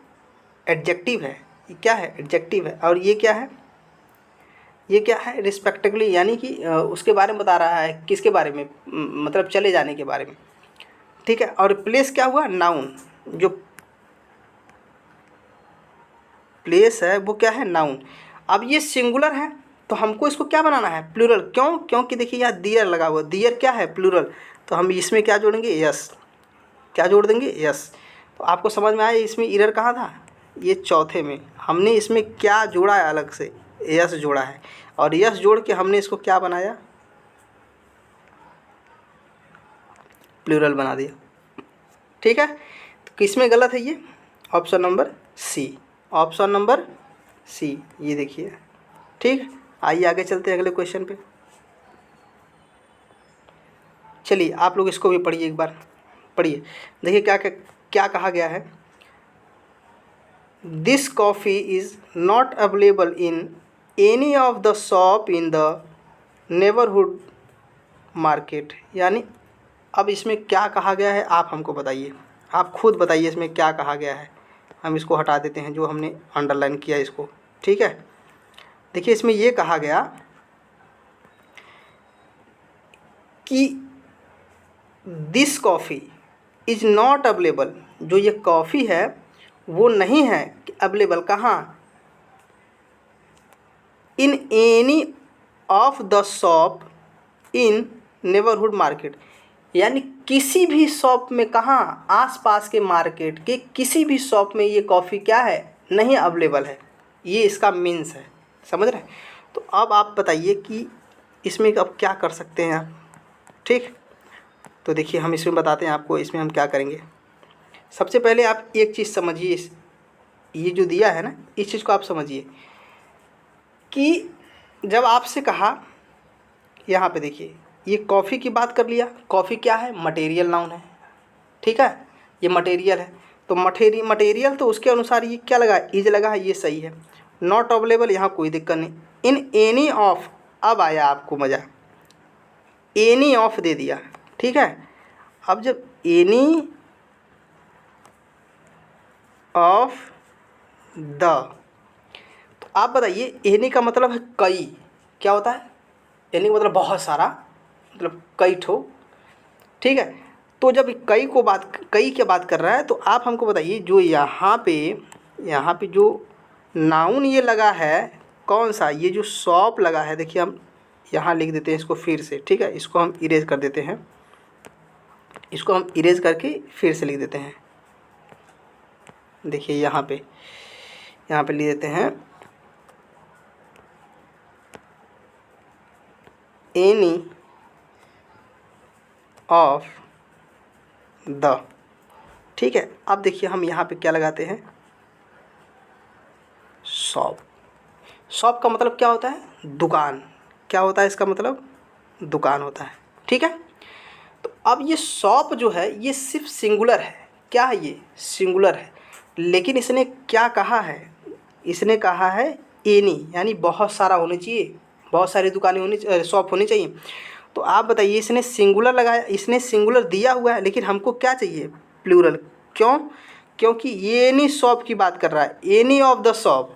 एडजेक्टिव है। ये क्या है, एडजेक्टिव है। और ये क्या है, ये क्या है, रिस्पेक्टिवली, यानी कि उसके बारे में बता रहा है, किसके बारे में, मतलब चले जाने के बारे में। ठीक है, और प्लेस क्या हुआ, नाउन। जो प्लेस है वो क्या है, नाउन। अब ये सिंगुलर है तो हमको इसको क्या बनाना है, प्लूरल। क्यों, क्योंकि देखिए यहाँ दियर लगा हुआ, दियर क्या है, प्लूरल। तो हम इसमें क्या जोड़ेंगे, यस। क्या जोड़ देंगे, यस। तो आपको समझ में आया इसमें एरर कहाँ था, ये चौथे में हमने इसमें क्या जोड़ा है, अलग से यस जोड़ा है, और यस जोड़ के हमने इसको क्या बनाया, प्लूरल बना दिया। ठीक है, तो किस में गलत है ये, option number C, option number C, ये देखिए। ठीक, आइए आगे चलते हैं अगले क्वेश्चन पे। चलिए आप लोग इसको भी पढ़िए, एक बार पढ़िए, देखिए क्या क्या क्या कहा गया है। This coffee is not available in any of the shop in the neighbourhood market. यानी अब इसमें क्या कहा गया है, आप हमको बताइए, आप खुद बताइए इसमें क्या कहा गया है। हम इसको हटा देते हैं, जो हमने अंडरलाइन किया इसको। ठीक है, देखिए इसमें ये कहा गया कि this coffee is not available, जो ये कॉफ़ी है वो नहीं है अवेलेबल, कहाँ, in any of the shop in neighbourhood market. यानी किसी भी शॉप में, कहाँ, आसपास के मार्केट के किसी भी शॉप में ये कॉफ़ी क्या है, नहीं अवेलेबल है। ये इसका मीन्स है, समझ रहे हैं। तो अब आप बताइए कि इसमें अब क्या कर सकते हैं आप। ठीक, तो देखिए हम इसमें बताते हैं आपको, इसमें हम क्या करेंगे। सबसे पहले आप एक चीज़ समझिए, ये जो दिया है ना, इस चीज़ को आप समझिए कि जब आपसे कहा, यहाँ पे देखिए ये कॉफ़ी की बात कर लिया, कॉफ़ी क्या है, मटेरियल नाउन है। ठीक है, ये मटेरियल है, तो मटेरियल तो उसके अनुसार ये क्या लगा, इज लगा है, ये सही है। नॉट अवेलेबल, यहाँ कोई दिक्कत नहीं। इन एनी ऑफ, अब आया आपको मज़ा, एनी ऑफ दे दिया, ठीक है। अब जब एनी ऑफ द, तो आप बताइए एनी का मतलब है कई, क्या होता है, एनी का मतलब बहुत सारा, मतलब कई ठो, ठीक है। तो जब कई की बात कर रहा है, तो आप हमको बताइए जो यहाँ पे जो नाउन ये लगा है कौन सा, ये जो शॉप लगा है, देखिए हम यहाँ लिख देते हैं इसको फिर से, ठीक है। इसको हम इरेज कर देते हैं, इसको हम इरेज करके फिर से लिख देते हैं। देखिए यहाँ पे लिख देते हैं एनी ऑफ द, ठीक है। अब देखिए हम यहाँ पे क्या लगाते हैं, शॉप। शॉप का मतलब क्या होता है, दुकान। क्या होता है इसका मतलब, दुकान होता है, ठीक है। तो अब ये शॉप जो है ये सिर्फ सिंगुलर है, क्या है, ये सिंगुलर है, लेकिन इसने क्या कहा है, इसने कहा है एनी, यानी बहुत सारा होने चाहिए, बहुत सारी दुकानें होनी, शॉप होनी चाहिए। तो आप बताइए इसने सिंगुलर लगाया, इसने सिंगुलर दिया हुआ है, लेकिन हमको क्या चाहिए, प्लूरल। क्यों, क्योंकि ये एनी शॉप की बात कर रहा है, एनी ऑफ द शॉप,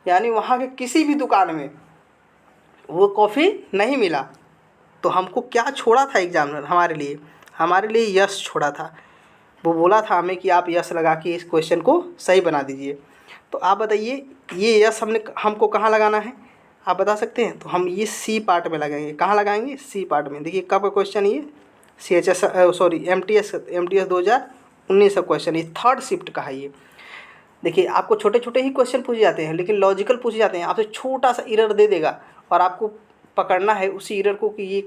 यानी वहाँ के किसी भी दुकान में वो कॉफ़ी नहीं मिला। तो हमको क्या छोड़ा था एग्जामिनर हमारे लिए यस छोड़ा था। वो बोला था हमें कि आप यस लगा के इस क्वेश्चन को सही बना दीजिए। तो आप बताइए ये यस हमको कहाँ लगाना है, आप बता सकते हैं। तो हम ये सी पार्ट में लगाएंगे, कहाँ लगाएंगे, सी पार्ट में। देखिए कब का क्वेश्चन, ये CHS MTS 2019 का क्वेश्चन, ये थर्ड शिफ्ट का है ये। देखिए आपको छोटे छोटे ही क्वेश्चन पूछे जाते हैं, लेकिन लॉजिकल पूछे जाते हैं। आपसे छोटा सा एरर दे देगा और आपको पकड़ना है उसी एरर को कि ये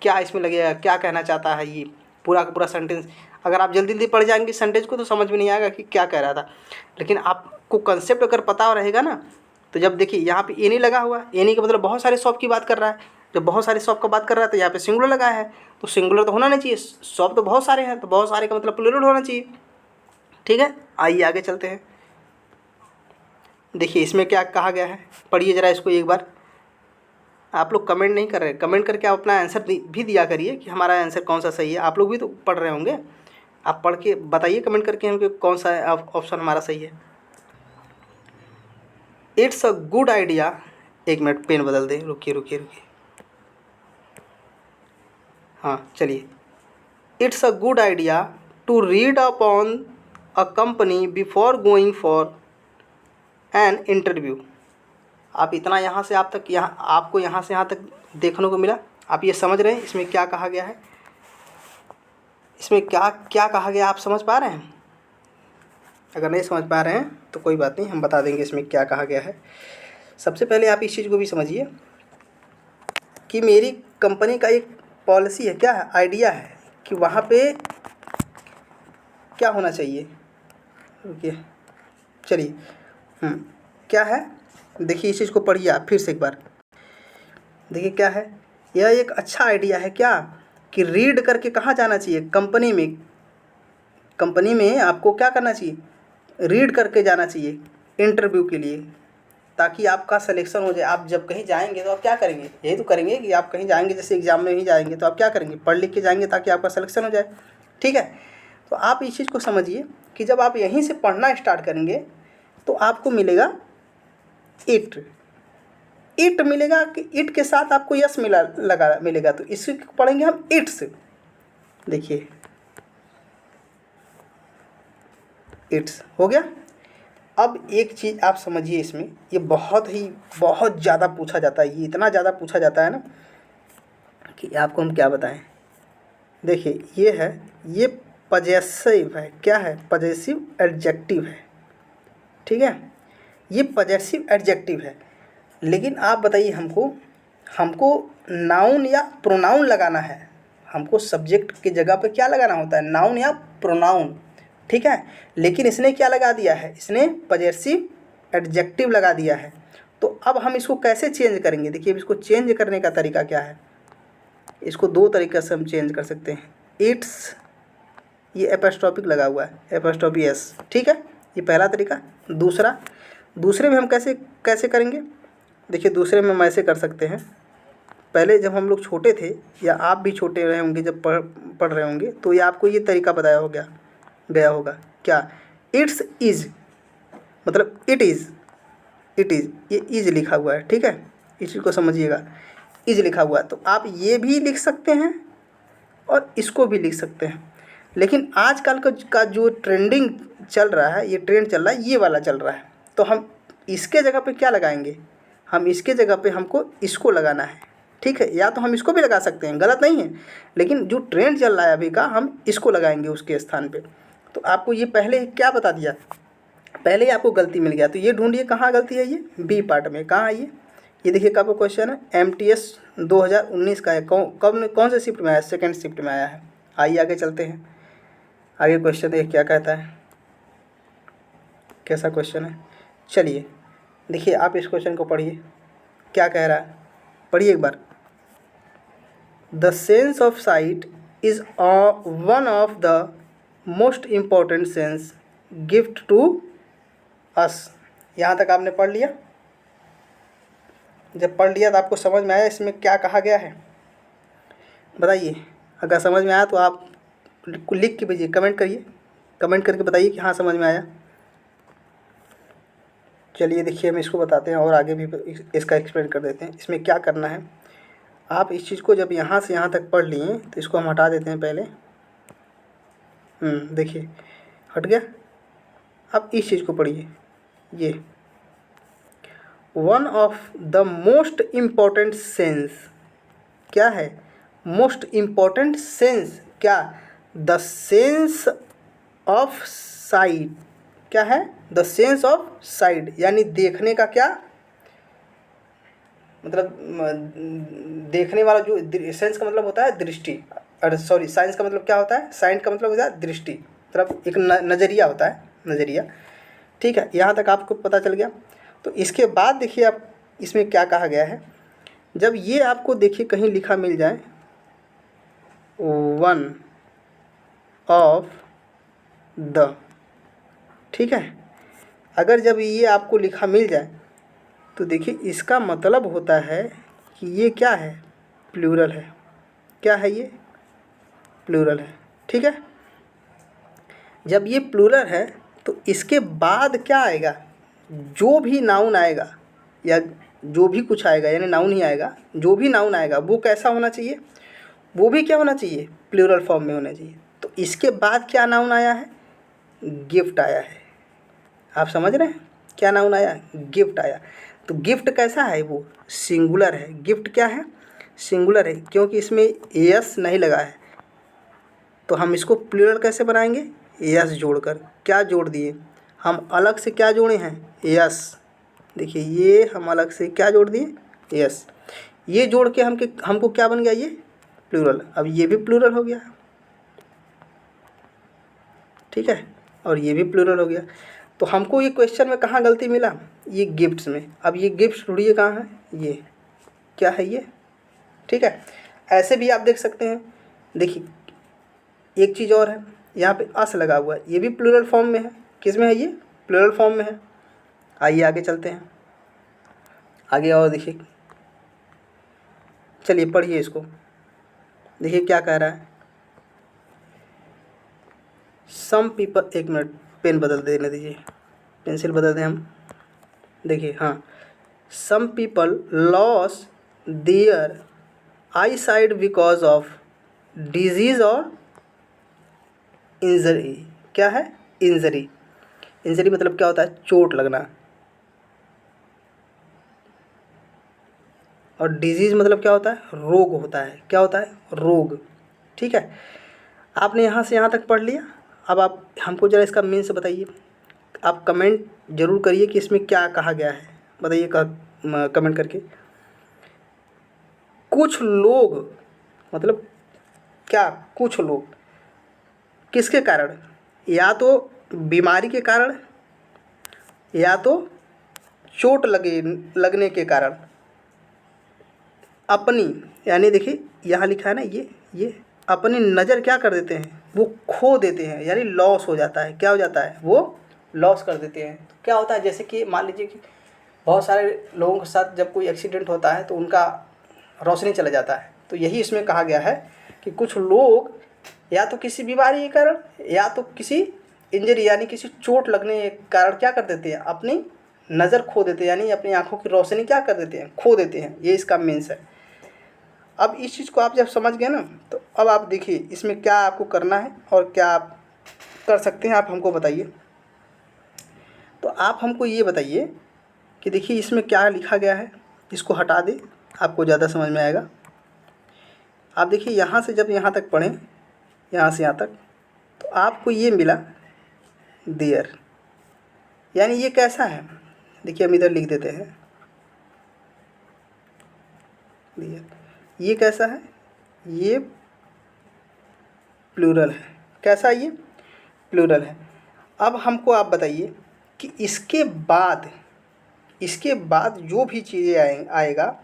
क्या इसमें लगेगा, क्या कहना चाहता है, ये पूरा का पूरा सेंटेंस। अगर आप जल्दी जल्दी पढ़ जाएंगे सेंटेंस को तो समझ में नहीं आएगा कि क्या कह रहा था, लेकिन आपको कंसेप्ट अगर पता रहेगा ना, तो जब देखिए यहाँ पे एनी लगा हुआ, एनी का मतलब बहुत सारे शॉप की बात कर रहा है। जब बहुत सारे शॉप का बात कर रहा है तो यहाँ पे सिंगुलर लगा है, तो सिंगुलर तो होना नहीं चाहिए, शॉप तो बहुत सारे हैं, तो बहुत सारे का मतलब प्लूरल होना चाहिए, ठीक है। आइए आगे चलते हैं। देखिए इसमें क्या कहा गया है, पढ़िए ज़रा इसको एक बार। आप लोग कमेंट नहीं कर रहे, कमेंट करके आप अपना आंसर भी दिया करिए कि हमारा आंसर कौन सा सही है। आप लोग भी तो पढ़ रहे होंगे, आप पढ़ के बताइए कमेंट करके हमको कौन सा ऑप्शन हमारा सही है। इट्स अ गुड आइडिया, एक मिनट पेन बदल दें, रुकिए। हाँ चलिए। It's a good idea to read upon a company before going for an interview. आप इतना यहाँ से आप तक, आपको यहाँ से यहाँ तक देखने को मिला। आप ये समझ रहे हैं इसमें क्या कहा गया है, इसमें क्या क्या कहा गया, आप समझ पा रहे हैं। अगर नहीं समझ पा रहे हैं तो कोई बात नहीं, हम बता देंगे इसमें क्या कहा गया है। सबसे पहले आप इस चीज़ को भी समझिए कि मेरी कंपनी का एक पॉलिसी है, क्या है, आइडिया है कि वहाँ पे क्या होना चाहिए। रुकिए, चलिए क्या है, देखिए इस चीज़ को पढ़िए आप फिर से एक बार। देखिए क्या है, यह एक अच्छा आइडिया है क्या, कि रीड करके कहाँ जाना चाहिए, कंपनी में आपको क्या करना चाहिए, रीड करके जाना चाहिए इंटरव्यू के लिए, ताकि आपका सिलेक्शन हो जाए। आप जब कहीं जाएंगे तो आप क्या करेंगे, यही तो करेंगे कि आप कहीं जाएंगे, जैसे एग्जाम में ही जाएंगे तो आप क्या करेंगे, पढ़ लिख के जाएंगे ताकि आपका सिलेक्शन हो जाए, ठीक है। तो आप इस चीज़ को समझिए कि जब आप यहीं से पढ़ना स्टार्ट करेंगे तो आपको मिलेगा इट मिलेगा, कि इट के साथ आपको यस मिलेगा, तो इसी को पढ़ेंगे हम इट्स। देखिए इट्स हो गया। अब एक चीज़ आप समझिए इसमें, ये बहुत ज़्यादा पूछा जाता है, ये इतना ज़्यादा पूछा जाता है ना कि आपको हम क्या बताएं। देखिए ये पजेसिव है, क्या है, पजेसिव एडजेक्टिव है, ठीक है। ये पजेसिव एडजेक्टिव है, लेकिन आप बताइए हमको नाउन या प्रोनाउन लगाना है। हमको सब्जेक्ट की जगह पे क्या लगाना होता है, नाउन या प्रोनाउन, ठीक है। लेकिन इसने क्या लगा दिया है, इसने पजेसिव एडजेक्टिव लगा दिया है। तो अब हम इसको कैसे चेंज करेंगे, देखिए अब इसको चेंज करने का तरीका क्या है। इसको दो तरीक़े से हम चेंज कर सकते हैं। इट्स ये एपोस्ट्रोफिक लगा हुआ है, एपोस्ट्रोफी एस, ठीक है। ये पहला तरीका। दूसरे में हम कैसे करेंगे? देखिए दूसरे में हम ऐसे कर सकते हैं। पहले जब हम लोग छोटे थे या आप भी छोटे रहे होंगे जब पढ़ रहे होंगे तो ये आपको ये तरीका बताया गया होगा क्या? इट्स इज, मतलब इट इज़, ये इज लिखा हुआ है, ठीक है, इस चीज़ को समझिएगा। इज लिखा हुआ है तो आप ये भी लिख सकते हैं और इसको भी लिख सकते हैं। लेकिन आजकल का जो ट्रेंडिंग चल रहा है, ये ट्रेंड चल रहा है, ये वाला चल रहा है। तो हम इसके जगह पे क्या लगाएंगे? हम इसके जगह पे हमको इसको लगाना है, ठीक है। या तो हम इसको भी लगा सकते हैं, गलत नहीं है, लेकिन जो ट्रेंड चल रहा है अभी का, हम इसको लगाएंगे उसके स्थान पे। तो आपको ये पहले क्या बता दिया, पहले ही आपको गलती मिल गया। तो ये ढूंढिए कहाँ गलती है, ये बी पार्ट में कहाँ है ये देखिए कब क्वेश्चन है, MTS 2019 का है। कौन से शिफ्ट में आया? सेकेंड शिफ्ट में आया है। आइए आगे चलते हैं। आगे क्वेश्चन देखिए क्या कहता है, कैसा क्वेश्चन है। चलिए देखिए आप इस क्वेश्चन को पढ़िए, क्या कह रहा है, पढ़िए एक बार। The sense of sight is one of the most important sense gift to us. यहाँ तक आपने पढ़ लिया? जब पढ़ लिया तो आपको समझ में आया इसमें क्या कहा गया है? बताइए, अगर समझ में आया तो आप लिख के भेजिए, कमेंट करिए, कमेंट करके बताइए कि हाँ समझ में आया। चलिए देखिए हम इसको बताते हैं और आगे भी इसका एक्सप्लेन कर देते हैं। इसमें क्या करना है, आप इस चीज़ को जब यहाँ से यहाँ तक पढ़ लिए तो इसको हम हटा देते हैं पहले। देखिए हट गया। अब इस चीज़ को पढ़िए, ये one of the most important sense, क्या है? मोस्ट इम्पॉर्टेंट सेंस, क्या? द सेंस ऑफ साइट, क्या है? द सेंस ऑफ साइट, यानी देखने का क्या मतलब, देखने वाला जो सेंस का मतलब होता है दृष्टि, अरे सॉरी, साइंस का मतलब क्या होता है? साइंस का मतलब होता है दृष्टि, मतलब एक नज़रिया होता है, नज़रिया, ठीक है। यहाँ तक आपको पता चल गया। तो इसके बाद देखिए आप इसमें क्या कहा गया है। जब ये आपको देखिए कहीं लिखा मिल जाए, वन ऑफ द, ठीक है, अगर जब ये आपको लिखा मिल जाए तो देखिए इसका मतलब होता है कि ये क्या है? प्लूरल है। क्या है ये? प्लूरल है, ठीक है। जब ये प्लूरल है तो इसके बाद क्या आएगा? जो भी नाउन आएगा या जो भी कुछ आएगा, यानी नाउन ही आएगा, जो भी नाउन आएगा वो कैसा होना चाहिए? वो भी क्या होना चाहिए? प्लूरल फॉर्म में होना चाहिए। तो इसके बाद क्या नाउन आया है? गिफ्ट आया है। आप समझ रहे हैं क्या नाउन आया? गिफ्ट आया। तो गिफ्ट कैसा है? वो सिंगुलर है। गिफ्ट क्या है? सिंगुलर है, क्योंकि इसमें एस नहीं लगा है। तो हम इसको प्लूरल कैसे बनाएंगे? एस जोड़कर। क्या जोड़ दिए हम? अलग से क्या जोड़े हैं? एस। देखिए ये हम अलग से क्या जोड़ दिए? एस। ये जोड़ के हमको क्या बन गया? ये प्लूरल। अब ये भी प्लूरल हो गया, ठीक है, और ये भी प्लूरल हो गया। तो हमको ये क्वेश्चन में कहाँ गलती मिला? ये गिफ्ट्स में। अब ये गिफ्ट्स ढूंढिए कहाँ है? ये क्या है? ये, ठीक है। ऐसे भी आप देख सकते हैं। देखिए एक चीज़ और है, यहाँ पे अस लगा हुआ है, ये भी प्लूरल फॉर्म में है। किस में है? ये प्लूरल फॉर्म में है। आइए आगे चलते हैं, आगे और देखिए, चलिए पढ़िए इसको। देखिए क्या कह रहा है। सम पीपल, एक मिनट पेन बदल देने दीजिए, पेंसिल बदल दें हम। देखिए हाँ, some people loss their eye sight because of disease और इंजरी। क्या है? इंजरी। इंजरी मतलब क्या होता है? चोट लगना। और डिजीज़ मतलब क्या होता है? रोग होता है। क्या होता है? रोग, ठीक है। आपने यहाँ से यहाँ तक पढ़ लिया। अब आप हमको ज़रा इसका मीन्स बताइए। आप कमेंट ज़रूर करिए कि इसमें क्या कहा गया है, बताइए कमेंट करके। कुछ लोग मतलब क्या? कुछ लोग किसके कारण? या तो बीमारी के कारण, या तो चोट लगने के कारण अपनी, यानी देखिए यहाँ लिखा है ना, ये अपनी नज़र क्या कर देते हैं, वो खो देते हैं, यानी लॉस हो जाता है। क्या हो जाता है, वो लॉस कर देते हैं। तो क्या होता है, जैसे कि मान लीजिए कि बहुत सारे लोगों के साथ जब कोई एक्सीडेंट होता है तो उनका रोशनी चला जाता है। तो यही इसमें कहा गया है कि कुछ लोग या तो किसी बीमारी के कारण या तो किसी इंजरी यानी किसी चोट लगने के कारण क्या कर देते हैं, अपनी नज़र खो देते हैं, यानी अपनी आँखों की रोशनी क्या कर देते हैं, खो देते हैं। ये इसका मीन्स है। अब इस चीज़ को आप जब समझ गए ना, तो अब आप देखिए इसमें क्या आपको करना है और क्या आप कर सकते हैं, आप हमको बताइए। तो आप हमको ये बताइए कि देखिए इसमें क्या लिखा गया है, इसको हटा दें, आपको ज़्यादा समझ में आएगा। आप देखिए यहाँ से जब यहाँ तक पढ़ें, यहाँ से यहाँ तक, तो आपको ये मिला देयर, यानी ये कैसा है, देखिए हम इधर लिख देते हैं देयर। ये कैसा है, ये प्लूरल है। कैसा है, ये प्लूरल है। अब हमको आप बताइए कि इसके बाद जो भी चीज़ें आएगा,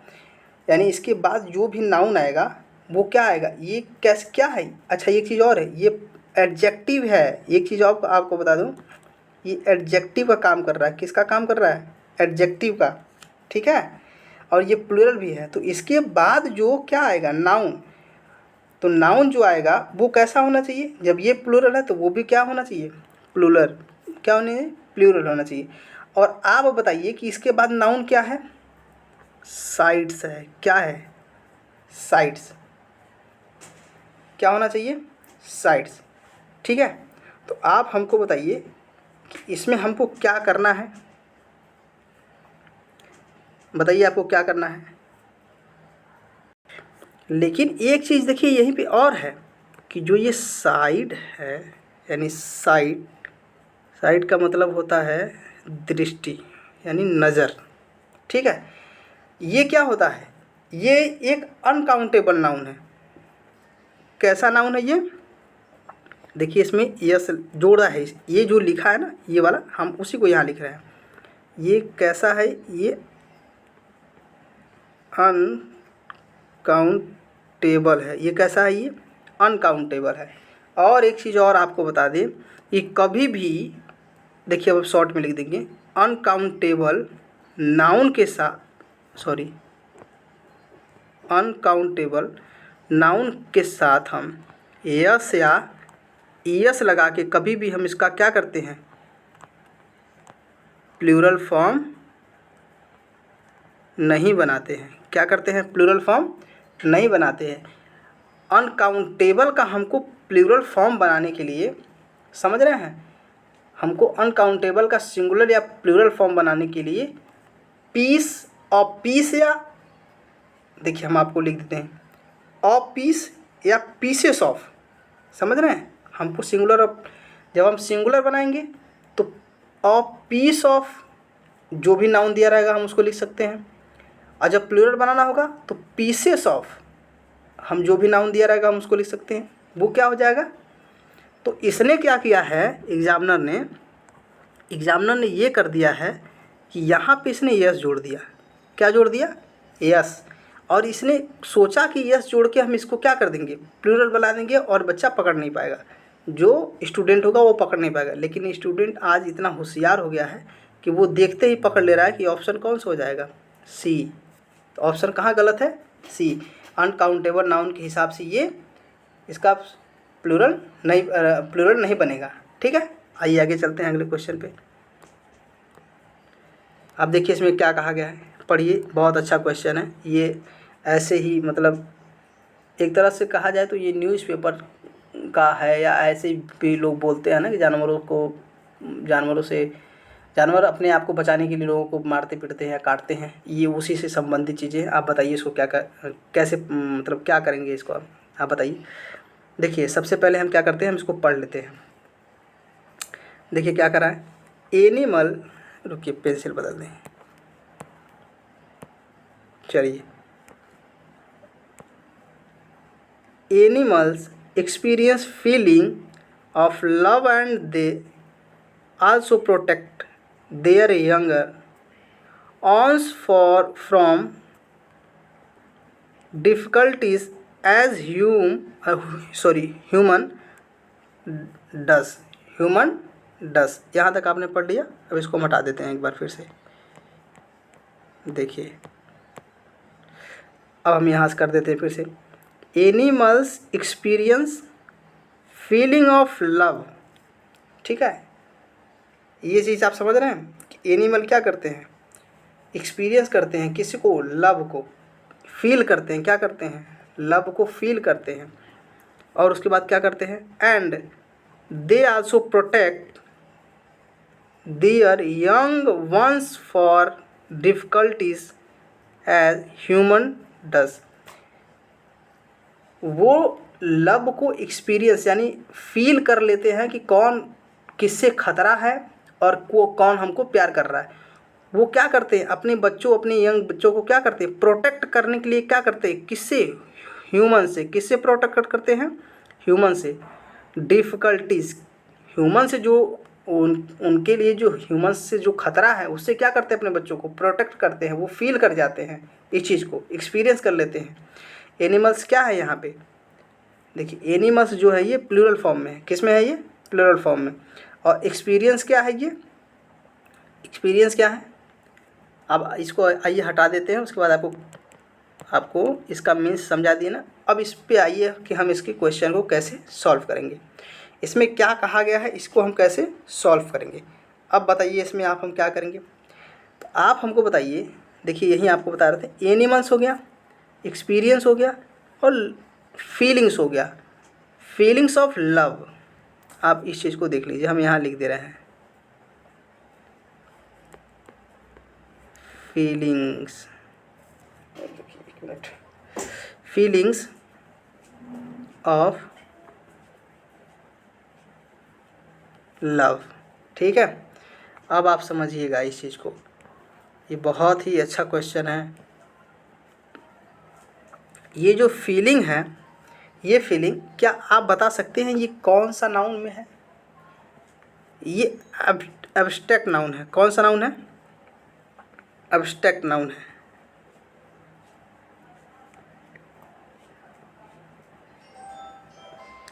यानी इसके बाद जो भी नाउन आएगा वो क्या आएगा, ये कैसे क्या है। अच्छा एक चीज़ और है, ये एडजेक्टिव है। एक चीज़ और आपको बता दूं, ये एडजेक्टिव का काम कर रहा है। किसका काम कर रहा है, एडजेक्टिव का, ठीक है। और ये प्लूरल भी है। तो इसके बाद जो क्या आएगा, नाउन, तो नाउन जो आएगा वो कैसा होना चाहिए, जब ये प्लूरल है तो वो भी क्या होना चाहिए, प्लूरल। क्या होना चाहिए, प्लूरल होना चाहिए। और आप बताइए कि इसके बाद नाउन क्या है, साइड्स है। क्या है, साइड्स। क्या होना चाहिए, साइड्स, ठीक है। तो आप हमको बताइए कि इसमें हमको क्या करना है, बताइए आपको क्या करना है। लेकिन एक चीज़ देखिए यहीं पे और है कि जो ये साइड है, यानी साइड का मतलब होता है दृष्टि, यानी नज़र, ठीक है। ये क्या होता है, ये एक अनकाउंटेबल नाउन है। कैसा नाउन है ये, देखिए इसमें यस जोड़ा है। ये जो लिखा है ना, ये वाला, हम उसी को यहाँ लिख रहे हैं। ये कैसा है, ये अनकाउंटेबल है। ये कैसा है, ये अनकाउंटेबल है। और एक चीज़ और आपको बता दें कि कभी भी, देखिए अब शॉर्ट में लिख देंगे, अनकाउंटेबल नाउन के साथ, सॉरी, अनकाउंटेबल नाउन के साथ हम यस या ईएस लगा के कभी भी हम इसका क्या करते हैं, प्लूरल फॉर्म नहीं बनाते हैं। क्या करते हैं, प्लूरल फॉर्म नहीं बनाते हैं। अनकाउंटेबल का हमको प्लूरल फॉर्म बनाने के लिए, समझ रहे हैं, हमको अनकाउंटेबल का सिंगुलर या प्लूरल फॉर्म बनाने के लिए पीस या, देखिए हम आपको लिख देते हैं ऑफ पीस या पीसेस ऑफ, समझ रहे हैं। हमको सिंगुलर, जब हम सिंगुलर बनाएंगे तो ऑफ पीस ऑफ, जो भी नाउन दिया रहेगा हम उसको लिख सकते हैं। और जब प्लूरल बनाना होगा तो पीसेस ऑफ, हम जो भी नाउन दिया रहेगा हम उसको लिख सकते हैं। वो क्या हो जाएगा, तो इसने क्या किया है, एग्जामिनर ने ये कर दिया है कि यहाँ पे इसने यस जोड़ दिया। क्या जोड़ दिया, यस। और इसने सोचा कि यस जोड़ के हम इसको क्या कर देंगे, प्लूरल बना देंगे और बच्चा पकड़ नहीं पाएगा, जो स्टूडेंट होगा वो पकड़ नहीं पाएगा। लेकिन स्टूडेंट आज इतना होशियार हो गया है कि वो देखते ही पकड़ ले रहा है कि ऑप्शन कौन सा हो जाएगा, सी। तो ऑप्शन कहाँ गलत है, सी। अनकाउंटेबल नाउन के हिसाब से ये इसका प्लूरल नहीं बनेगा, ठीक है। आइए आगे चलते हैं अगले क्वेश्चन पे। अब देखिए इसमें क्या कहा गया है, पढ़िए, बहुत अच्छा क्वेश्चन है ये। ऐसे ही मतलब एक तरह से कहा जाए तो ये न्यूज़पेपर का है, या ऐसे भी लोग बोलते हैं ना कि जानवर अपने आप को बचाने के लिए लोगों को मारते पीटते हैं या काटते हैं। ये उसी से संबंधित चीज़ें। आप बताइए इसको कैसे मतलब क्या करेंगे इसको, आप बताइए। देखिए सबसे पहले हम क्या करते हैं, हम इसको पढ़ लेते हैं। देखिए क्या करा है, एनिमल, रुकिए पेंसिल बदल दें, चलिए। Animals experience feeling of love and they also protect their younger ones from difficulties as human does. यहाँ तक आपने पढ़ लिया। अब इसको हम हटा देते हैं एक बार फिर से। देखिए अब हम यहाँ से कर देते हैं फिर से। Animals experience feeling of love. ठीक है, ये चीज़ आप समझ रहे हैं कि एनिमल क्या करते हैं, एक्सपीरियंस करते हैं किसी को, लव को फील करते हैं। क्या करते हैं, लव को फील करते हैं। और उसके बाद क्या करते हैं, and they also protect their young ones for difficulties as human does. वो लव को एक्सपीरियंस यानी फील कर लेते हैं कि कौन किससे खतरा है और कौन हमको प्यार कर रहा है। वो क्या करते हैं, अपने बच्चों, अपने यंग बच्चों को क्या करते हैं, प्रोटेक्ट करने के लिए क्या करते हैं, किससे, ह्यूमन से। किससे प्रोटेक्ट करते हैं, ह्यूमन से। डिफ़िकल्टीज, ह्यूमन से जो उनके लिए जो ह्यूमन से जो खतरा है उससे क्या करते हैं, अपने बच्चों को प्रोटेक्ट करते हैं। वो फील कर जाते हैं, इस चीज़ को एक्सपीरियंस कर लेते हैं। एनिमल्स क्या है यहाँ पे, देखिए एनिमल्स जो है ये प्लूरल फॉर्म में है। किस में है ये, प्लूरल फॉर्म में। और एक्सपीरियंस क्या है, ये एक्सपीरियंस क्या है। अब इसको आइए हटा देते हैं, उसके बाद आपको इसका मीन्स समझा दिए ना। अब इस पे आइए कि हम इसके क्वेश्चन को कैसे सॉल्व करेंगे। इसमें क्या कहा गया है, इसको हम कैसे सॉल्व करेंगे। अब बताइए इसमें हम क्या करेंगे। तो आप हमको बताइए, देखिए यहीं आपको बता रहे थे, एनिमल्स हो गया, एक्सपीरियंस हो गया और फीलिंग्स हो गया, फीलिंग्स ऑफ लव। आप इस चीज़ को देख लीजिए, हम यहाँ लिख दे रहे हैं फीलिंग्स। एक मिनट, फीलिंग्स ऑफ लव। ठीक है, अब आप समझिएगा इस चीज़ को, ये बहुत ही अच्छा क्वेश्चन है। ये जो फीलिंग है, ये फीलिंग क्या आप बता सकते हैं ये कौन सा नाउन में है। ये एब्स्ट्रैक्ट नाउन है। कौन सा नाउन है, एब्स्ट्रैक्ट नाउन है।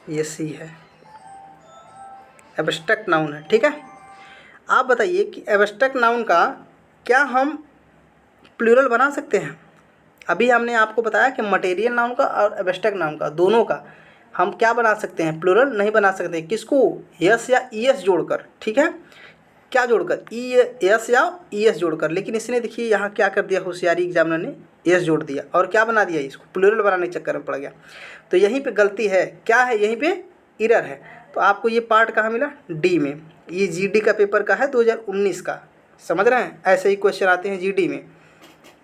ये सी है, एब्स्ट्रैक्ट नाउन है। ठीक है, आप बताइए कि एब्स्ट्रैक्ट नाउन का क्या हम प्लूरल बना सकते हैं। अभी हमने आपको बताया कि मटेरियल नाउन का और एब्स्ट्रैक्ट नाउन का, दोनों का हम क्या बना सकते हैं, प्लूरल नहीं बना सकते। किसको, यस या ईएस जोड़कर। ठीक है, क्या जोड़कर, एस या ईएस जोड़कर। लेकिन इसने देखिए यहाँ क्या कर दिया, होशियारी एग्जामिनर ने एस जोड़ दिया और क्या बना दिया, इसको प्लूरल बनाने के चक्कर में पड़ गया। तो यहीं पे गलती है, क्या है, यहीं पे एरर है। तो आपको ये पार्ट कहाँ मिला, डी में। ये जीडी का पेपर का है 2019 का, समझ रहे हैं। ऐसे ही क्वेश्चन आते हैं जीडी में,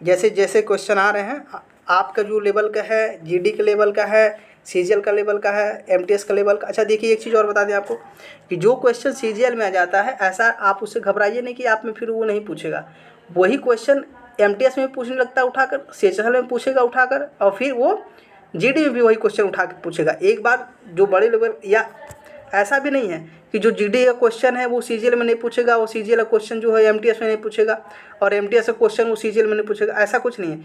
जैसे जैसे क्वेश्चन आ रहे हैं। आपका जो लेवल का है, जीडी के लेवल का है, सीजीएल का लेवल का है, एमटीएस का लेवल का। अच्छा देखिए एक चीज़ और बता दें आपको कि जो क्वेश्चन सीजीएल में आ जाता है, ऐसा आप उससे घबराइए नहीं कि आप में फिर वो नहीं पूछेगा। वही क्वेश्चन एमटीएस में पूछने लगता है उठाकर, सीजीएल में पूछेगा उठाकर, और फिर वो जीडी में भी वही क्वेश्चन उठा के पूछेगा। एक बार जो बड़े लेवल, या ऐसा भी नहीं है कि जो जीडी का क्वेश्चन है वो सीजीएल में नहीं पूछेगा, वो सीजीएल का क्वेश्चन जो है एमटीएस में नहीं पूछेगा, और एमटीएस का क्वेश्चन वो सीजीएल में नहीं पूछेगा। ऐसा कुछ नहीं है।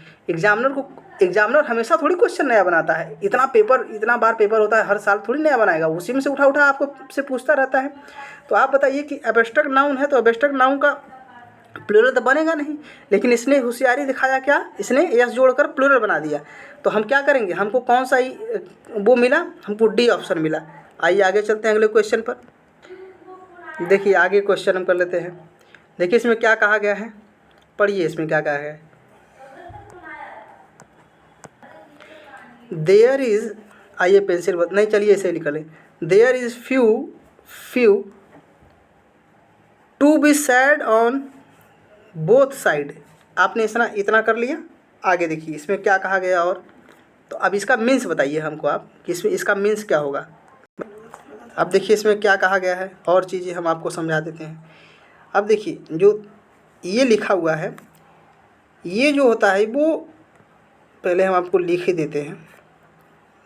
एग्जामिनर हमेशा थोड़ी क्वेश्चन नया बनाता है। इतना बार पेपर होता है, हर साल थोड़ी नया बनाएगा। उसी में से उठा आपको से पूछता रहता है। तो आप बताइए कि एब्स्ट्रैक्ट नाउन है, तो एब्स्ट्रैक्ट नाउन का प्लूरल तो बनेगा नहीं। लेकिन इसने होशियारी दिखाया, क्या, इसने एस जोड़कर प्लूरल बना दिया। तो हम क्या करेंगे, हमको कौन सा वो मिला, हमको डी ऑप्शन मिला। आइए आगे चलते हैं अगले क्वेश्चन पर। देखिए आगे क्वेश्चन हम कर लेते हैं। देखिए इसमें क्या कहा गया है, पढ़िए इसमें क्या कहा गया है। देयर इज, आइए पेंसिल नहीं, चलिए ऐसे लिख लें। There is few to be sad on both side. आपने इतना कर लिया। आगे देखिए इसमें क्या कहा गया और, तो अब इसका मीन्स बताइए हमको आप कि इसमें इसका मीन्स क्या होगा। अब देखिए इसमें क्या कहा गया है, और चीज़ें हम आपको समझा देते हैं। अब देखिए जो ये लिखा हुआ है, ये जो होता है वो पहले हम आपको लिख ही देते हैं।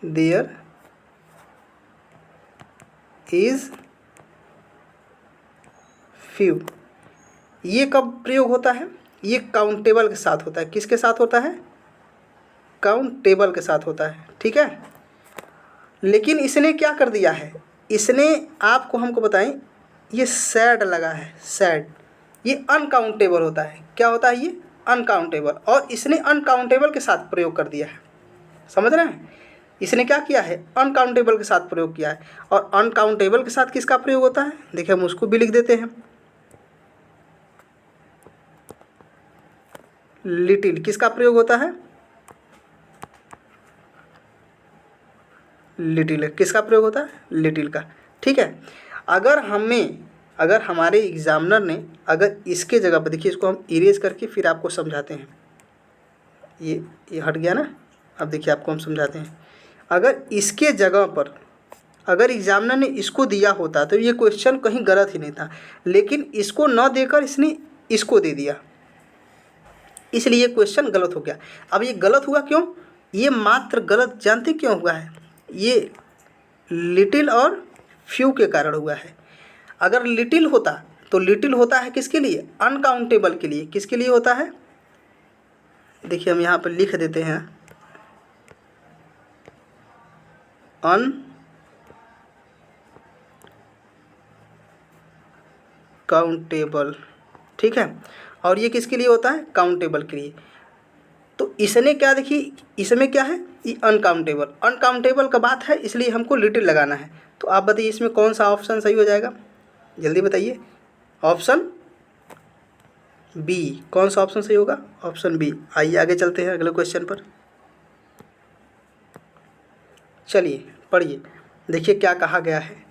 देयर इज फ्यू, ये कब प्रयोग होता है, ये काउंटेबल के साथ होता है। किसके साथ होता है, अनकाउंटेबल के साथ होता है, ठीक है। लेकिन इसने क्या कर दिया है, इसने आपको हमको बताएं, ये सैड लगा है, सैड, ये अनकाउंटेबल होता है। क्या होता है ये? अनकाउंटेबल। और इसने अनकाउंटेबल के साथ प्रयोग कर दिया है, समझ रहे हैं। इसने क्या किया है, अनकाउंटेबल के साथ प्रयोग किया है। और अनकाउंटेबल के साथ किसका प्रयोग होता है, देखिए हम उसको भी लिख देते हैं, लिटिल। किसका प्रयोग होता है, लिटिल। किसका प्रयोग होता है, लिटिल का, ठीक है। अगर हमारे एग्जामिनर ने अगर इसके जगह पर, देखिए इसको हम इरेज करके फिर आपको समझाते हैं, ये हट गया ना। अब देखिए आपको हम समझाते हैं, अगर इसके जगह पर अगर एग्जामिनर ने इसको दिया होता तो ये क्वेश्चन कहीं गलत ही नहीं था, लेकिन इसको न देकर इसने इसको दे दिया, इसलिए क्वेश्चन गलत हो गया। अब ये गलत हुआ क्यों, ये मात्र गलत जानते क्यों हुआ है, ये लिटिल और फ्यू के कारण हुआ है। अगर लिटिल होता तो लिटिल होता है किसके लिए, अनकाउंटेबल के लिए। किसके लिए होता है, देखिए हम यहाँ पर लिख देते हैं, अनकाउंटेबल, ठीक है। और ये किसके लिए होता है, काउंटेबल के लिए। तो इसने क्या, देखिए इसमें क्या है, ये अनकाउंटेबल, अनकाउंटेबल का बात है, इसलिए हमको लिटिल लगाना है। तो आप बताइए इसमें कौन सा ऑप्शन सही हो जाएगा, जल्दी बताइए। ऑप्शन बी, कौन सा ऑप्शन सही होगा, ऑप्शन बी। आइए आगे चलते हैं अगले क्वेश्चन पर, चलिए पढ़िए, देखिए क्या कहा गया है।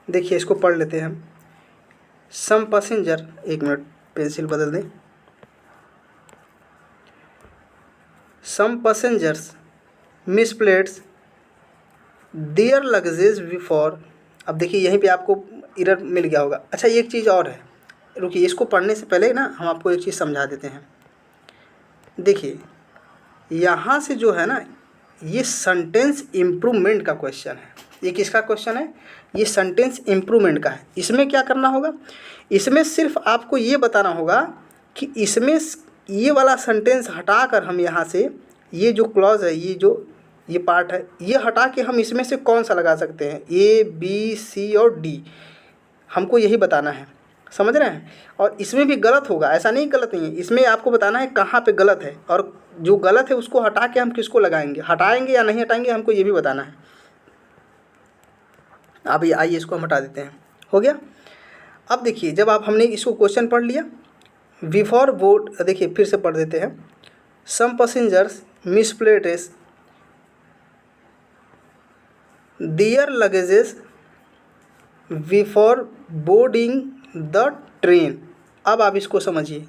देखिए इसको पढ़ लेते हैं हम। सम पैसेंजर, एक मिनट पेंसिल बदल दें। Some passengers misplaced their luggage before. अब देखिए यहीं पे आपको एरर मिल गया होगा। अच्छा एक चीज़ और है, रुकिए, इसको पढ़ने से पहले ना हम आपको एक चीज़ समझा देते हैं। देखिए यहाँ से जो है ना, ये सेंटेंस इम्प्रूवमेंट का क्वेश्चन है। ये किसका क्वेश्चन है, ये सेंटेंस इम्प्रूवमेंट का है। इसमें क्या करना होगा, इसमें सिर्फ आपको ये बताना होगा कि इसमें ये वाला सेंटेंस हटाकर हम यहाँ से ये जो क्लॉज है, ये पार्ट है, ये हटा के हम इसमें से कौन सा लगा सकते हैं, ए बी सी और डी, हमको यही बताना है, समझ रहे हैं। और इसमें भी गलत होगा, ऐसा नहीं गलत नहीं है, इसमें आपको बताना है कहाँ पे गलत है, और जो गलत है उसको हटा के हम किसको लगाएंगे, हटाएंगे या नहीं हटाएंगे, हमको ये भी बताना है। अब ये आइए इसको हम हटा देते हैं, हो गया। अब देखिए जब हमने इसको क्वेश्चन पढ़ लिया, बिफोर बोर्ड, देखिए फिर से पढ़ देते हैं। Some passengers misplaced their luggages before boarding the train. अब आप इसको समझिए,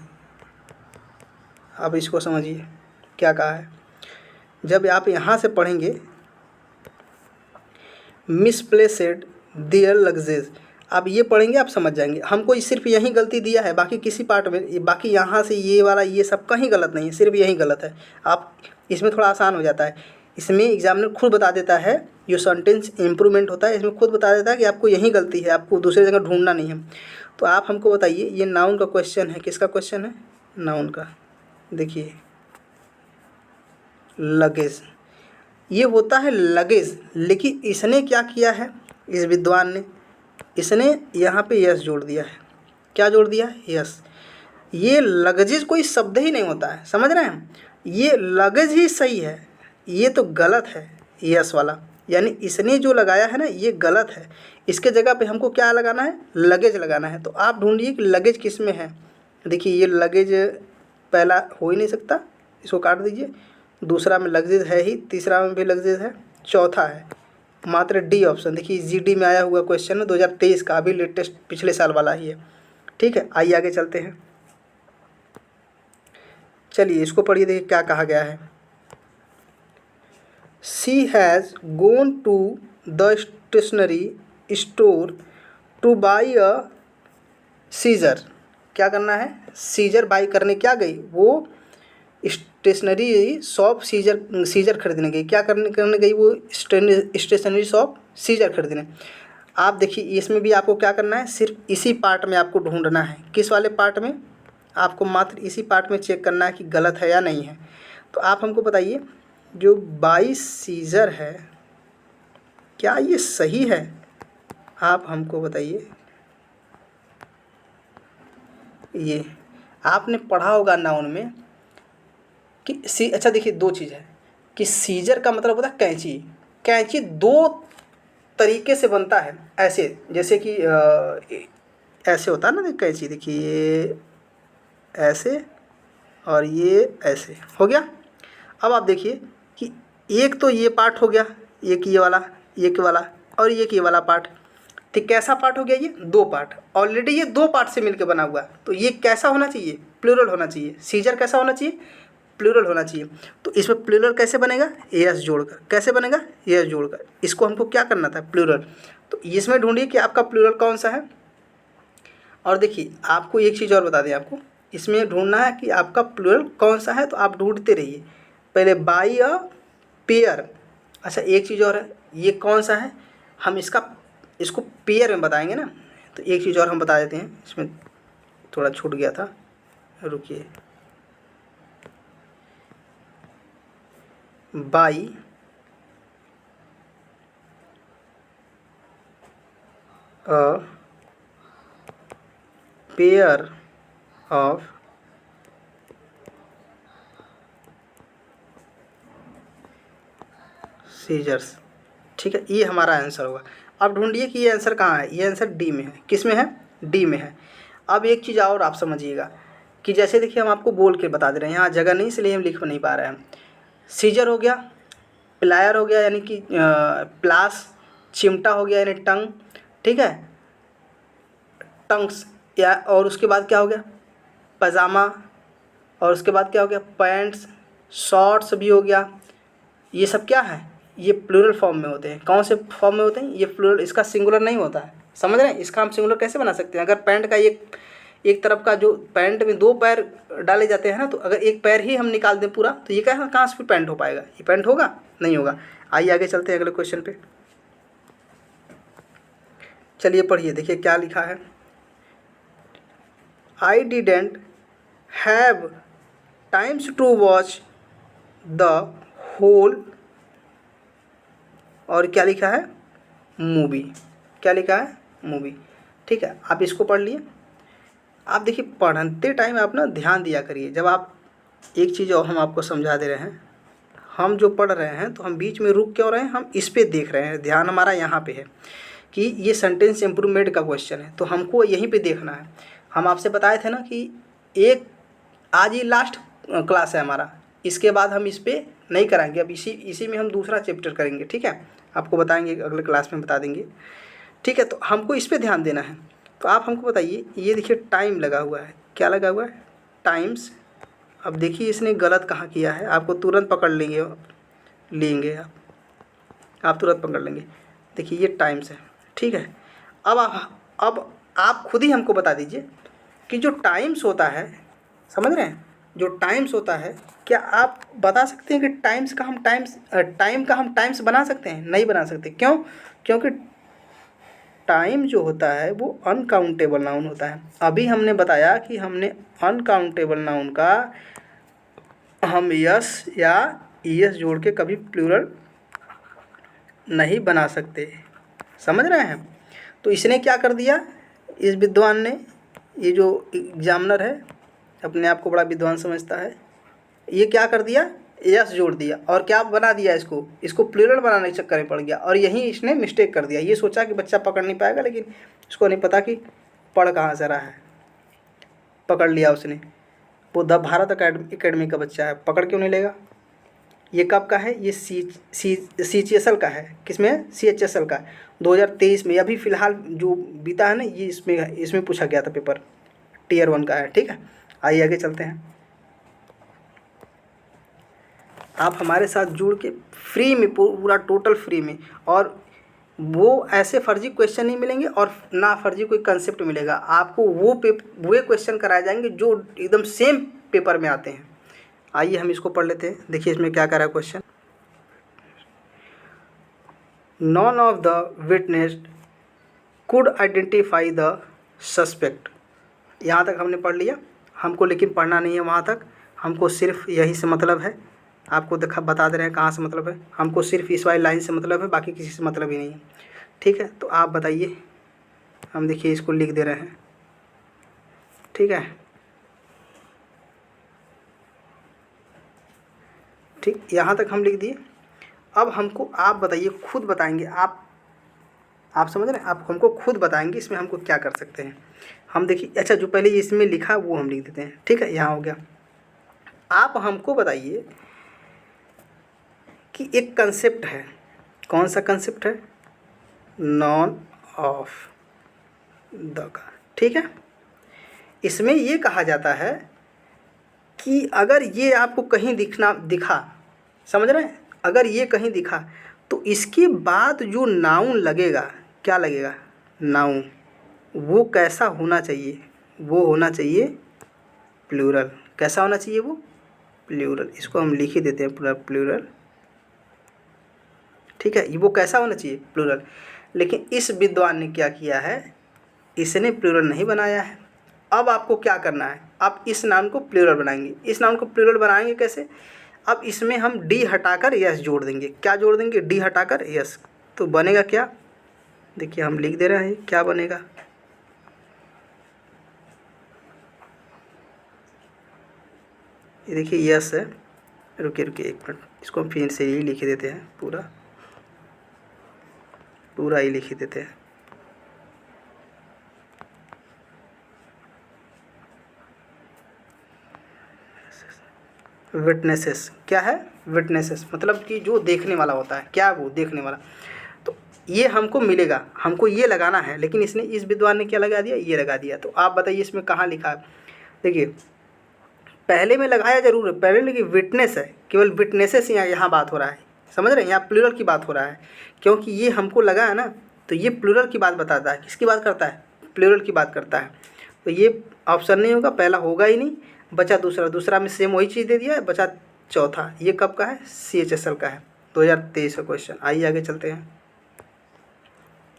क्या कहा है। जब आप यहाँ से पढ़ेंगे मिसप्लेस्ड देयर लगेजेस, आप ये पढ़ेंगे आप समझ जाएंगे। हमको सिर्फ यही गलती दिया है, बाकी किसी पार्ट में, बाकी यहाँ से ये वाला ये सब कहीं गलत नहीं है, सिर्फ यही गलत है। आप इसमें थोड़ा आसान हो जाता है, इसमें एग्जामिनर खुद बता देता है, जो सेंटेंस इम्प्रूवमेंट होता है इसमें खुद बता देता है कि आपको यही गलती है, आपको दूसरी जगह ढूंढना नहीं है। तो आप हमको बताइए, ये नाउन का क्वेश्चन है, किसका क्वेश्चन है, नाउन का। देखिए लगेज, ये होता है लगेज, लेकिन इसने क्या किया है, इस विद्वान ने, इसने यहाँ पे यस जोड़ दिया है। क्या जोड़ दिया है, यस। ये लगेज कोई शब्द ही नहीं होता है, समझ रहे हैं। ये लगेज ही सही है, ये तो गलत है यस वाला, यानी इसने जो लगाया है ना ये गलत है। इसके जगह पे हमको क्या लगाना है, लगेज लगाना है। तो आप ढूंढिए कि लगेज किस में है। देखिए ये लगेज पहला हो ही नहीं सकता, इसको काट दीजिए। दूसरा में लगेज है ही, तीसरा में भी लगेज है, चौथा है मात्र डी ऑप्शन। देखिए जीडी में आया हुआ क्वेश्चन है 2023 का, अभी लेटेस्ट पिछले साल वाला ही है, ठीक है। आइए आगे चलते हैं, चलिए इसको पढ़िए, देखिए क्या कहा गया है। She has gone to the stationery store to buy a scissor. क्या करना है, सीजर बाई करने क्या गई, वो स्टेशनरी शॉप सीजर खरीदने गई। क्या करने गई, वो स्टेशनरी शॉप सीजर खरीदने। आप देखिए इसमें भी आपको क्या करना है, सिर्फ इसी पार्ट में आपको ढूंढना है। किस वाले पार्ट में, आपको मात्र इसी पार्ट में चेक करना है कि गलत है या नहीं है। तो आप हमको बताइए, जो बाई सीजर है क्या ये सही है? आप हमको बताइए। ये आपने पढ़ा होगा नाउन में कि अच्छा देखिए, दो चीज़ है कि सीजर का मतलब होता है कैंची। कैंची दो तरीके से बनता है, ऐसे जैसे कि ऐसे होता है ना, कैंची देखिए, ये ऐसे और ये ऐसे हो गया। अब आप देखिए कि एक तो ये पार्ट हो गया, एक ये वाला, एक वाला और एक ये वाला पार्ट। ठीक, कैसा पार्ट हो गया? ये दो पार्ट, ऑलरेडी ये दो पार्ट से मिलकर बना हुआ है। तो ये कैसा होना चाहिए? प्लूरल होना चाहिए। सीजर कैसा होना चाहिए? प्लूरल होना चाहिए। तो इसमें प्लूरल कैसे बनेगा? एस जोड़कर। कैसे बनेगा? एस जोड़कर। इसको हमको क्या करना था? प्लूरल। तो इसमें ढूंढिए कि आपका प्लूरल कौन सा है। और देखिए, आपको एक चीज़ और बता दें, आपको इसमें ढूंढना है कि आपका प्लूरल कौन सा है। तो आप ढूंढते रहिए। पहले बाई अ पेयर। अच्छा, एक चीज़ और है, ये कौन सा है? हम इसको पेयर में बताएंगे ना। तो एक चीज़ और हम बता देते हैं, इसमें थोड़ा छूट गया था, रुकिए। Buy a pair of scissors. ठीक है, ये हमारा आंसर होगा। अब ढूंढिए कि ये आंसर कहाँ है। ये आंसर डी में है। किस में है? डी में है। अब एक चीज़ और आप समझिएगा कि जैसे देखिए, हम आपको बोल के बता दे रहे हैं, यहाँ जगह नहीं इसलिए हम लिख नहीं पा रहे हैं। सीजर हो गया, प्लायर हो गया यानी कि प्लास, चिमटा हो गया यानी टंग, ठीक है, टंग्स, या और उसके बाद क्या हो गया? पजामा, और उसके बाद क्या हो गया? पैंट्स, शॉर्ट्स भी हो गया। ये सब क्या है? ये प्लूरल फॉर्म में होते हैं। कौन से फॉर्म में होते हैं? ये प्लूरल, इसका सिंगुलर नहीं होता है। समझ रहे हैं? इसका हम सिंगुलर कैसे बना सकते हैं? अगर पैंट का एक तरफ का, जो पैंट में दो पैर डाले जाते हैं ना, तो अगर एक पैर ही हम निकाल दें पूरा, तो ये कहाँ से पैंट हो पाएगा? ये पैंट होगा? नहीं होगा। आइए आगे चलते हैं अगले क्वेश्चन पे। चलिए पढ़िए, देखिए क्या लिखा है। I didn't have times to watch the whole, और क्या लिखा है? मूवी। क्या लिखा है? मूवी। ठीक है, आप इसको पढ़ लिए। आप देखिए, पढ़ते टाइम आप ना ध्यान दिया करिए। जब आप, एक चीज़ और हम आपको समझा दे रहे हैं, हम जो पढ़ रहे हैं तो हम बीच में रुक क्यों रहे हैं? हम इस पे देख रहे हैं, ध्यान हमारा यहाँ पे है कि ये सेंटेंस इम्प्रूवमेंट का क्वेश्चन है, तो हमको यहीं पे देखना है। हम आपसे बताए थे ना कि एक, आज ये लास्ट क्लास है हमारा, इसके बाद हम इस पर नहीं कराएंगे। अब इसी में हम दूसरा चैप्टर करेंगे, ठीक है, आपको बताएंगे, अगले क्लास में बता देंगे, ठीक है। तो हमको इस पर ध्यान देना है। तो आप हमको बताइए, ये देखिए टाइम लगा हुआ है। क्या लगा हुआ है? टाइम्स। अब देखिए इसने गलत कहाँ किया है, आपको तुरंत पकड़ लेंगे आप तुरंत पकड़ लेंगे। देखिए ये टाइम्स है, ठीक है। अब आप खुद ही हमको बता दीजिए कि जो टाइम्स होता है, समझ रहे हैं, जो टाइम्स होता है, क्या आप बता सकते हैं कि टाइम का हम टाइम्स बना सकते हैं? नहीं बना सकते। क्यों? क्योंकि टाइम जो होता है वो अनकाउंटेबल नाउन होता है। अभी हमने बताया कि हमने अनकाउंटेबल नाउन का हम यस या ईएस जोड़ के कभी प्लूरल नहीं बना सकते। समझ रहे हैं? तो इसने क्या कर दिया, इस विद्वान ने, ये जो एग्जामिनर है, अपने आप को बड़ा विद्वान समझता है, ये क्या कर दिया? यस जोड़ दिया और क्या बना दिया? इसको प्लूरल बनाने के चक्कर में पड़ गया और यहीं इसने मिस्टेक कर दिया। ये सोचा कि बच्चा पकड़ नहीं पाएगा, लेकिन इसको नहीं पता कि पढ़ कहाँ से रहा है। पकड़ लिया उसने। वो द भारत एकेडमी का बच्चा है, पकड़ क्यों नहीं लेगा? ये कब का है? ये CHSL का है। किसमें? CHSL का 2023 में। अभी फ़िलहाल जो बीता है ना, ये इसमें पूछा गया था पेपर, Tier 1 का है, ठीक है। आइए आगे चलते हैं। आप हमारे साथ जुड़ के फ्री में, पूरा टोटल फ्री में, और वो ऐसे फर्जी क्वेश्चन नहीं मिलेंगे और ना फर्जी कोई कंसेप्ट मिलेगा आपको। वो क्वेश्चन कराए जाएंगे जो एकदम सेम पेपर में आते हैं। आइए हम इसको पढ़ लेते हैं। देखिए इसमें क्या कह रहा है question. None of the witness could identify the suspect. यहाँ तक हमने पढ़ लिया। हमको लेकिन पढ़ना नहीं है वहाँ तक, हमको सिर्फ यही से मतलब है। आपको बता दे रहे हैं कहाँ से मतलब है, हमको सिर्फ इस वाली लाइन से मतलब है, बाकी किसी से मतलब ही नहीं है। ठीक है, तो आप बताइए, हम देखिए इसको लिख दे रहे हैं। ठीक है, ठीक, यहाँ तक हम लिख दिए। अब हमको आप बताइए, खुद बताएंगे आप समझ रहे हैं, आप हमको खुद बताएंगे इसमें हमको क्या कर सकते हैं। हम देखिए, अच्छा जो पहले इसमें लिखा वो हम लिख देते हैं। ठीक है, यहाँ हो गया। आप हमको बताइए कि एक कंसेप्ट है, कौन सा कंसेप्ट है, नॉन ऑफ द का। ठीक है, इसमें ये कहा जाता है कि अगर ये आपको कहीं दिखा, समझ रहे हैं, अगर ये कहीं दिखा तो इसके बाद जो नाउन लगेगा, क्या लगेगा, नाउन, वो कैसा होना चाहिए, वो होना चाहिए प्लूरल। कैसा होना चाहिए वो, प्लूरल। इसको हम लिख ही देते हैं पूरा, प्लूरल। ठीक है, वो कैसा होना चाहिए, प्लूरल। लेकिन इस विद्वान ने क्या किया है, इसने प्लूरल नहीं बनाया है। अब आपको क्या करना है, आप इस नाउन को प्लूरल बनाएंगे। इस नाउन को प्लूरल बनाएंगे कैसे, अब इसमें हम डी हटाकर यस जोड़ देंगे। क्या जोड़ देंगे, डी हटाकर यस। तो बनेगा क्या, देखिए हम लिख दे रहे हैं क्या बनेगा। ये देखिए यस है, रुकिए रुकिए एक मिनट, इसको हम फिर से ही लिख देते हैं, पूरा ही लिख देते हैं। विटनेसेस, क्या है, विटनेसेस मतलब कि जो देखने वाला होता है, क्या वो देखने वाला। तो ये हमको मिलेगा, हमको ये लगाना है, लेकिन इसने, इस विद्वान ने क्या लगा दिया, ये लगा दिया। तो आप बताइए इसमें कहाँ लिखा है, देखिए पहले में लगाया जरूर है, पहले लेकिन विटनेस है, केवल विटनेसेस यहाँ बात हो रहा है, समझ रहे हैं, यहाँ प्लूरल की बात हो रहा है, क्योंकि ये हमको लगा है ना, तो ये प्लूरल की बात बताता है। किसकी बात करता है, प्लूरल की बात करता है। तो ये ऑप्शन नहीं होगा, पहला होगा ही नहीं, बचा दूसरा, दूसरा में सेम वही चीज़ दे दिया है, बचा चौथा। ये कब का है, CHSL का है, 2023 का क्वेश्चन। आइए आगे चलते हैं,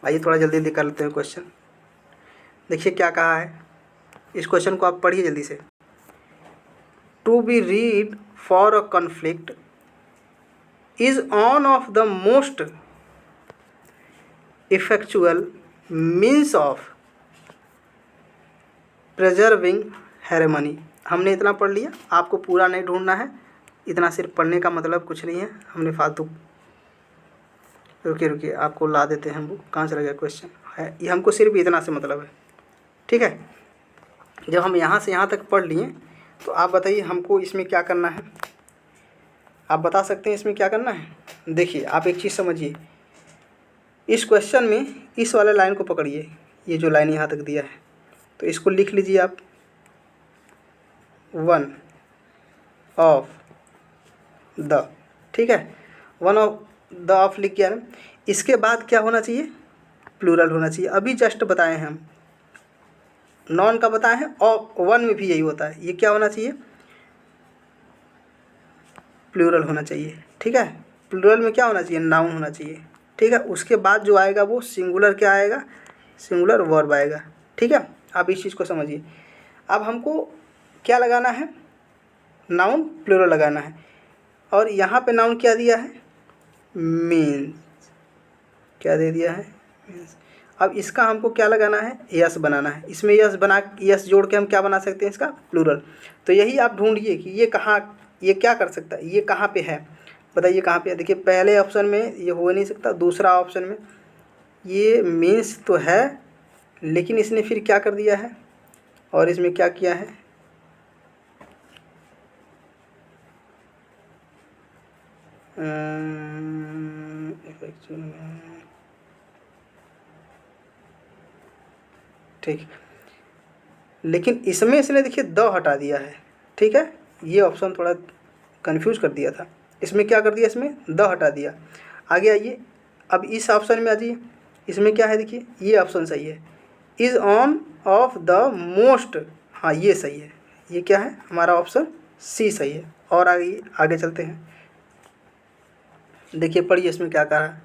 आइए थोड़ा जल्दी कर लेते हैं क्वेश्चन। देखिए क्या कहा है, इस क्वेश्चन को आप पढ़िए जल्दी से। To be read for a conflict is one of the most effectual means of preserving harmony. हमने इतना पढ़ लिया, आपको पूरा नहीं ढूंढना है, इतना सिर्फ पढ़ने का मतलब कुछ नहीं है, हमने फालतू। रुकिए रुकिए, आपको ला देते हैं हम बुक, कहाँ चला गया क्वेश्चन है, ये हमको सिर्फ इतना से मतलब है। ठीक है, जब हम यहाँ से यहाँ तक पढ़ लिए, तो आप बताइए हमको इसमें क्या करना है, आप बता सकते हैं इसमें क्या करना है। देखिए आप एक चीज़ समझिए, इस क्वेश्चन में इस वाले लाइन को पकड़िए, ये जो लाइन यहाँ तक दिया है, तो इसको लिख लीजिए आप, वन ऑफ द। ठीक है, वन ऑफ द ऑफ लिख किया ना, इसके बाद क्या होना चाहिए, प्लूरल होना चाहिए। अभी जस्ट बताए हैं हम, नॉन का बताए हैं, और वन में भी यही होता है, ये क्या होना चाहिए, प्लूरल होना चाहिए। ठीक है, प्लूरल में क्या होना चाहिए, नाउन होना चाहिए। ठीक है, उसके बाद जो आएगा वो सिंगुलर क्या आएगा, सिंगुलर वर्ब आएगा। ठीक है, आप इस चीज़ को समझिए। अब हमको क्या लगाना है, नाउन प्लूरल लगाना है, और यहाँ पे नाउन क्या दिया है, मीन्स, क्या दे दिया है, मीन्स। अब इसका हमको क्या लगाना है, यस बनाना है। इसमें यस बना, यस जोड़ के हम क्या बना सकते हैं, इसका प्लूरल। तो यही आप ढूंढिए कि ये कहाँ, ये क्या कर सकता है, ये कहाँ पे है, बताइए कहाँ पे है। देखिए पहले ऑप्शन में ये हो नहीं सकता, दूसरा ऑप्शन में ये मीन्स तो है, लेकिन इसने फिर क्या कर दिया है, और इसमें क्या किया है, ठीक, लेकिन इसमें इसने देखिए द हटा दिया है। ठीक है, ये ऑप्शन थोड़ा कंफ्यूज कर दिया था, इसमें क्या कर दिया, इसमें द हटा दिया। आगे आइए, अब इस ऑप्शन में आ जाइए, इसमें क्या है, देखिए ये ऑप्शन सही है, is on of the most, हाँ ये सही है, ये क्या है हमारा ऑप्शन सी सही है। और आगे आगे चलते हैं, देखिए पढ़िए इसमें क्या कहा है,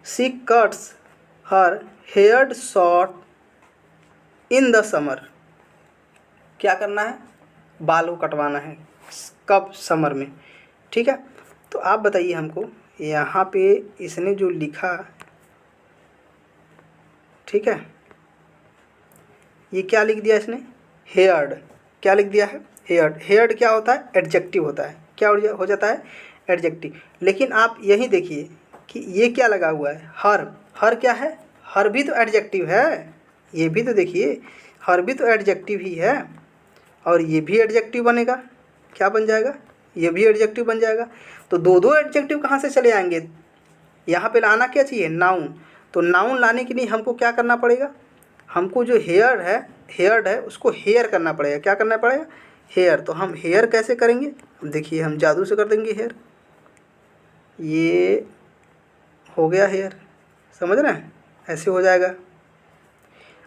she cuts her hair short in the summer. क्या करना है, बाल को कटवाना है। कब, समर में। ठीक है, तो आप बताइए हमको, यहाँ पे इसने जो लिखा, ठीक है, ये क्या लिख दिया इसने, हेयर्ड। क्या लिख दिया है, हेयर्ड। हेयर्ड क्या होता है, एडजेक्टिव होता है। क्या हो जाता है, एडजेक्टिव। लेकिन आप यही देखिए कि ये क्या लगा हुआ है, हर। हर क्या है, हर भी तो एडजेक्टिव है। ये भी तो देखिए, हर भी तो एडजेक्टिव ही है, और ये भी एडजेक्टिव बनेगा। क्या बन जाएगा, ये भी एडजेक्टिव बन जाएगा। तो दो दो एडजेक्टिव कहाँ से चले आएंगे, यहाँ पे लाना क्या चाहिए, नाउन। तो नाउन लाने के लिए हमको क्या करना पड़ेगा, हमको जो हेयर्ड है उसको हेयर करना पड़ेगा। क्या करना पड़ेगा, हेयर। तो हम हेयर कैसे करेंगे, देखिए हम जादू से कर देंगे हेयर। ये हो गया हेयर, समझ रहे हैं, ऐसे हो जाएगा।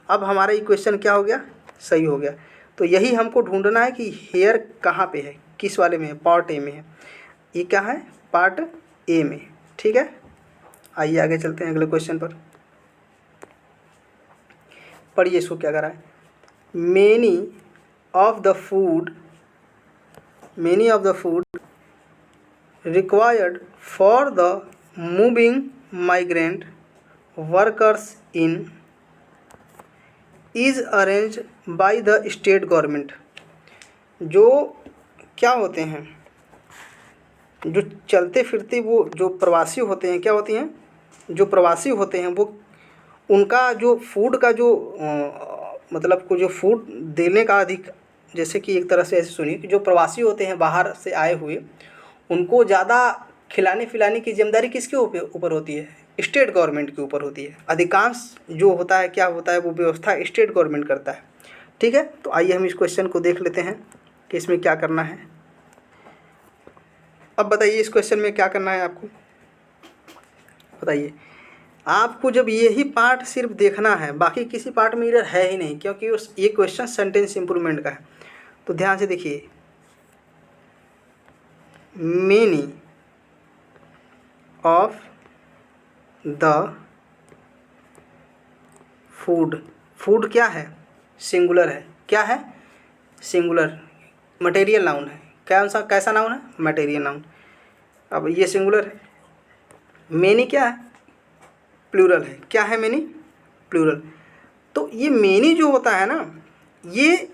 अब हमारा इक्वेशन क्या हो गया, सही हो गया। तो यही हमको ढूंढना है कि हेयर कहाँ पे है, किस वाले में है, पार्ट ए में है। ये क्या है, पार्ट ए में। ठीक है, आइए आगे चलते हैं अगले क्वेश्चन पर। पढ़िए इसको क्या करा है, many of the food required for the moving migrant workers in is arranged by the state government। जो क्या होते हैं, जो चलते फिरते वो जो प्रवासी होते हैं, क्या होती हैं, जो प्रवासी होते हैं वो, उनका जो फूड का जो मतलब को जो फूड देने का जैसे कि एक तरह से ऐसे सुनिए कि जो प्रवासी होते हैं बाहर से आए हुए, उनको ज़्यादा खिलाने पिलाने की जिम्मेदारी किसके ऊपर होती है, स्टेट गवर्नमेंट के ऊपर होती है। अधिकांश जो होता है, क्या होता है, वो व्यवस्था स्टेट गवर्नमेंट करता है। ठीक है, तो आइए हम इस क्वेश्चन को देख लेते हैं कि इसमें क्या करना है। अब बताइए इस क्वेश्चन में क्या करना है आपको, बताइए। आपको जब यही पार्ट सिर्फ देखना है, बाकी किसी पार्ट में एरर है ही नहीं, क्योंकि ये क्वेश्चन सेंटेंस इंप्रूवमेंट का है। तो ध्यान से देखिए, मेनी ऑफ द फूड क्या है, सिंगुलर है। क्या है, सिंगुलर, मटेरियल नाउन है। कैसा नाउन है, मटेरियल नाउन। अब ये सिंगुलर है, मेनी क्या है, प्लूरल है। क्या है, मेनी, प्लूरल। तो ये मेनी जो होता है ना, ये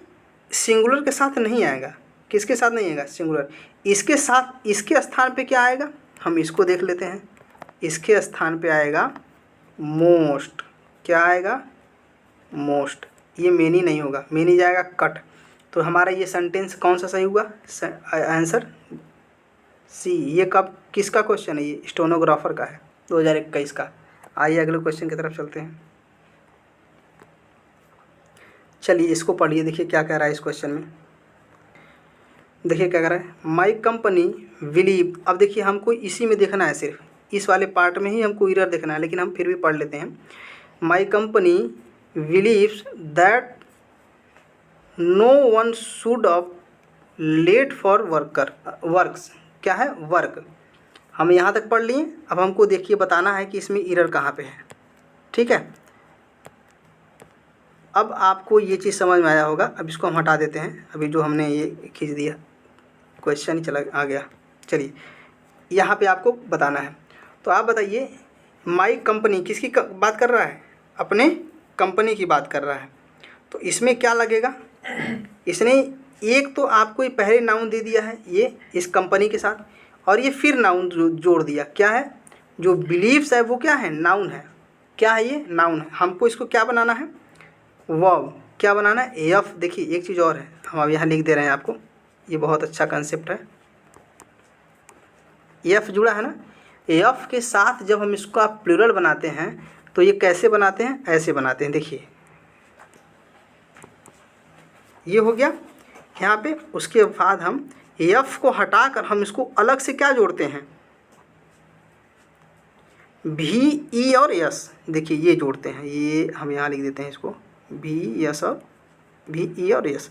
सिंगुलर के साथ नहीं आएगा। किसके साथ नहीं आएगा, सिंगुलर। इसके साथ, इसके स्थान पे क्या आएगा, हम इसको देख लेते हैं। इसके स्थान पे आएगा मोस्ट। क्या आएगा, मोस्ट। ये मेनी नहीं होगा, मेनी जाएगा कट। तो हमारा ये सेंटेंस कौन सा सही हुआ, आंसर सी। ये कब, किसका क्वेश्चन है, ये स्टेनोग्राफर का है, 2021 का। आइए अगले क्वेश्चन की तरफ चलते हैं। चलिए इसको पढ़िए, देखिए क्या कह रहा है इस क्वेश्चन में। देखिए क्या कह रहा है, माई कंपनी बिलीव। अब देखिए हमको इसी में देखना है, सिर्फ इस वाले पार्ट में ही हमको एरर देखना है, लेकिन हम फिर भी पढ़ लेते हैं। My company believes that no one should of late for works. क्या है, वर्क। हम यहाँ तक पढ़ लिए। अब हमको देखिए बताना है कि इसमें एरर कहाँ पे है। ठीक है, अब आपको ये चीज़ समझ में आया होगा। अब इसको हम हटा देते हैं, अभी जो हमने ये खींच दिया, क्वेश्चन ही चला आ गया। चलिए यहाँ पे आपको बताना है। तो आप बताइए, माई कंपनी किसकी बात कर रहा है, अपने कंपनी की बात कर रहा है। तो इसमें क्या लगेगा, इसने एक तो आपको ये पहले नाउन दे दिया है, ये इस कंपनी के साथ, और ये फिर नाउन जोड़ दिया। क्या है, जो बिलीव्स है वो क्या है, नाउन है। क्या है, ये नाउन है। हमको इसको क्या बनाना है, वर्ब। क्या बनाना है, एफ। देखिए एक चीज़ और है, हम अब यहाँ लिख दे रहे हैं आपको, ये बहुत अच्छा कंसेप्ट है। एफ जुड़ा है ना, एफ के साथ जब हम इसको आप प्लूरल बनाते हैं तो ये कैसे बनाते हैं, ऐसे बनाते हैं। देखिए ये हो गया यहाँ पे। उसके बाद हम एफ को हटाकर हम इसको अलग से क्या जोड़ते हैं, भी, ई और यस। देखिए ये जोड़ते हैं, ये हम यहाँ लिख देते हैं इसको, भी, यस और भी, ई और यस।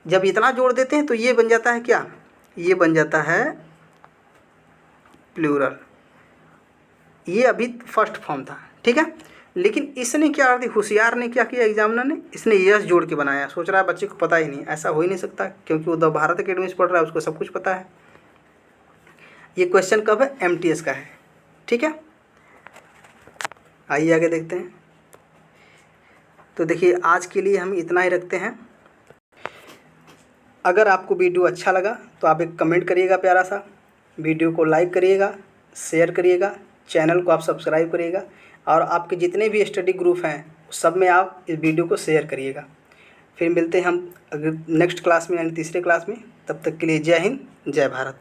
जब इतना जोड़ देते हैं तो ये बन जाता है क्या, ये बन जाता है प्लूरल। ये अभी फर्स्ट फॉर्म था। ठीक है, लेकिन इसने क्या कर दी, होशियार ने क्या किया, एग्जामिनर ने इसने यस जोड़ के बनाया, सोच रहा है बच्चे को पता ही नहीं। ऐसा हो ही नहीं सकता, क्योंकि वो द भारत अकेडमी से पढ़ रहा है, उसको सब कुछ पता है। ये क्वेश्चन कब है, एमटीएस का है। ठीक है, आइए आगे देखते हैं। तो देखिए आज के लिए हम इतना ही रखते हैं। अगर आपको वीडियो अच्छा लगा तो आप एक कमेंट करिएगा प्यारा सा, वीडियो को लाइक करिएगा, शेयर करिएगा, चैनल को आप सब्सक्राइब करिएगा, और आपके जितने भी स्टडी ग्रुप हैं सब में आप इस वीडियो को शेयर करिएगा। फिर मिलते हैं हम अगर नेक्स्ट क्लास में, यानी तीसरे क्लास में। तब तक के लिए जय हिंद, जय भारत।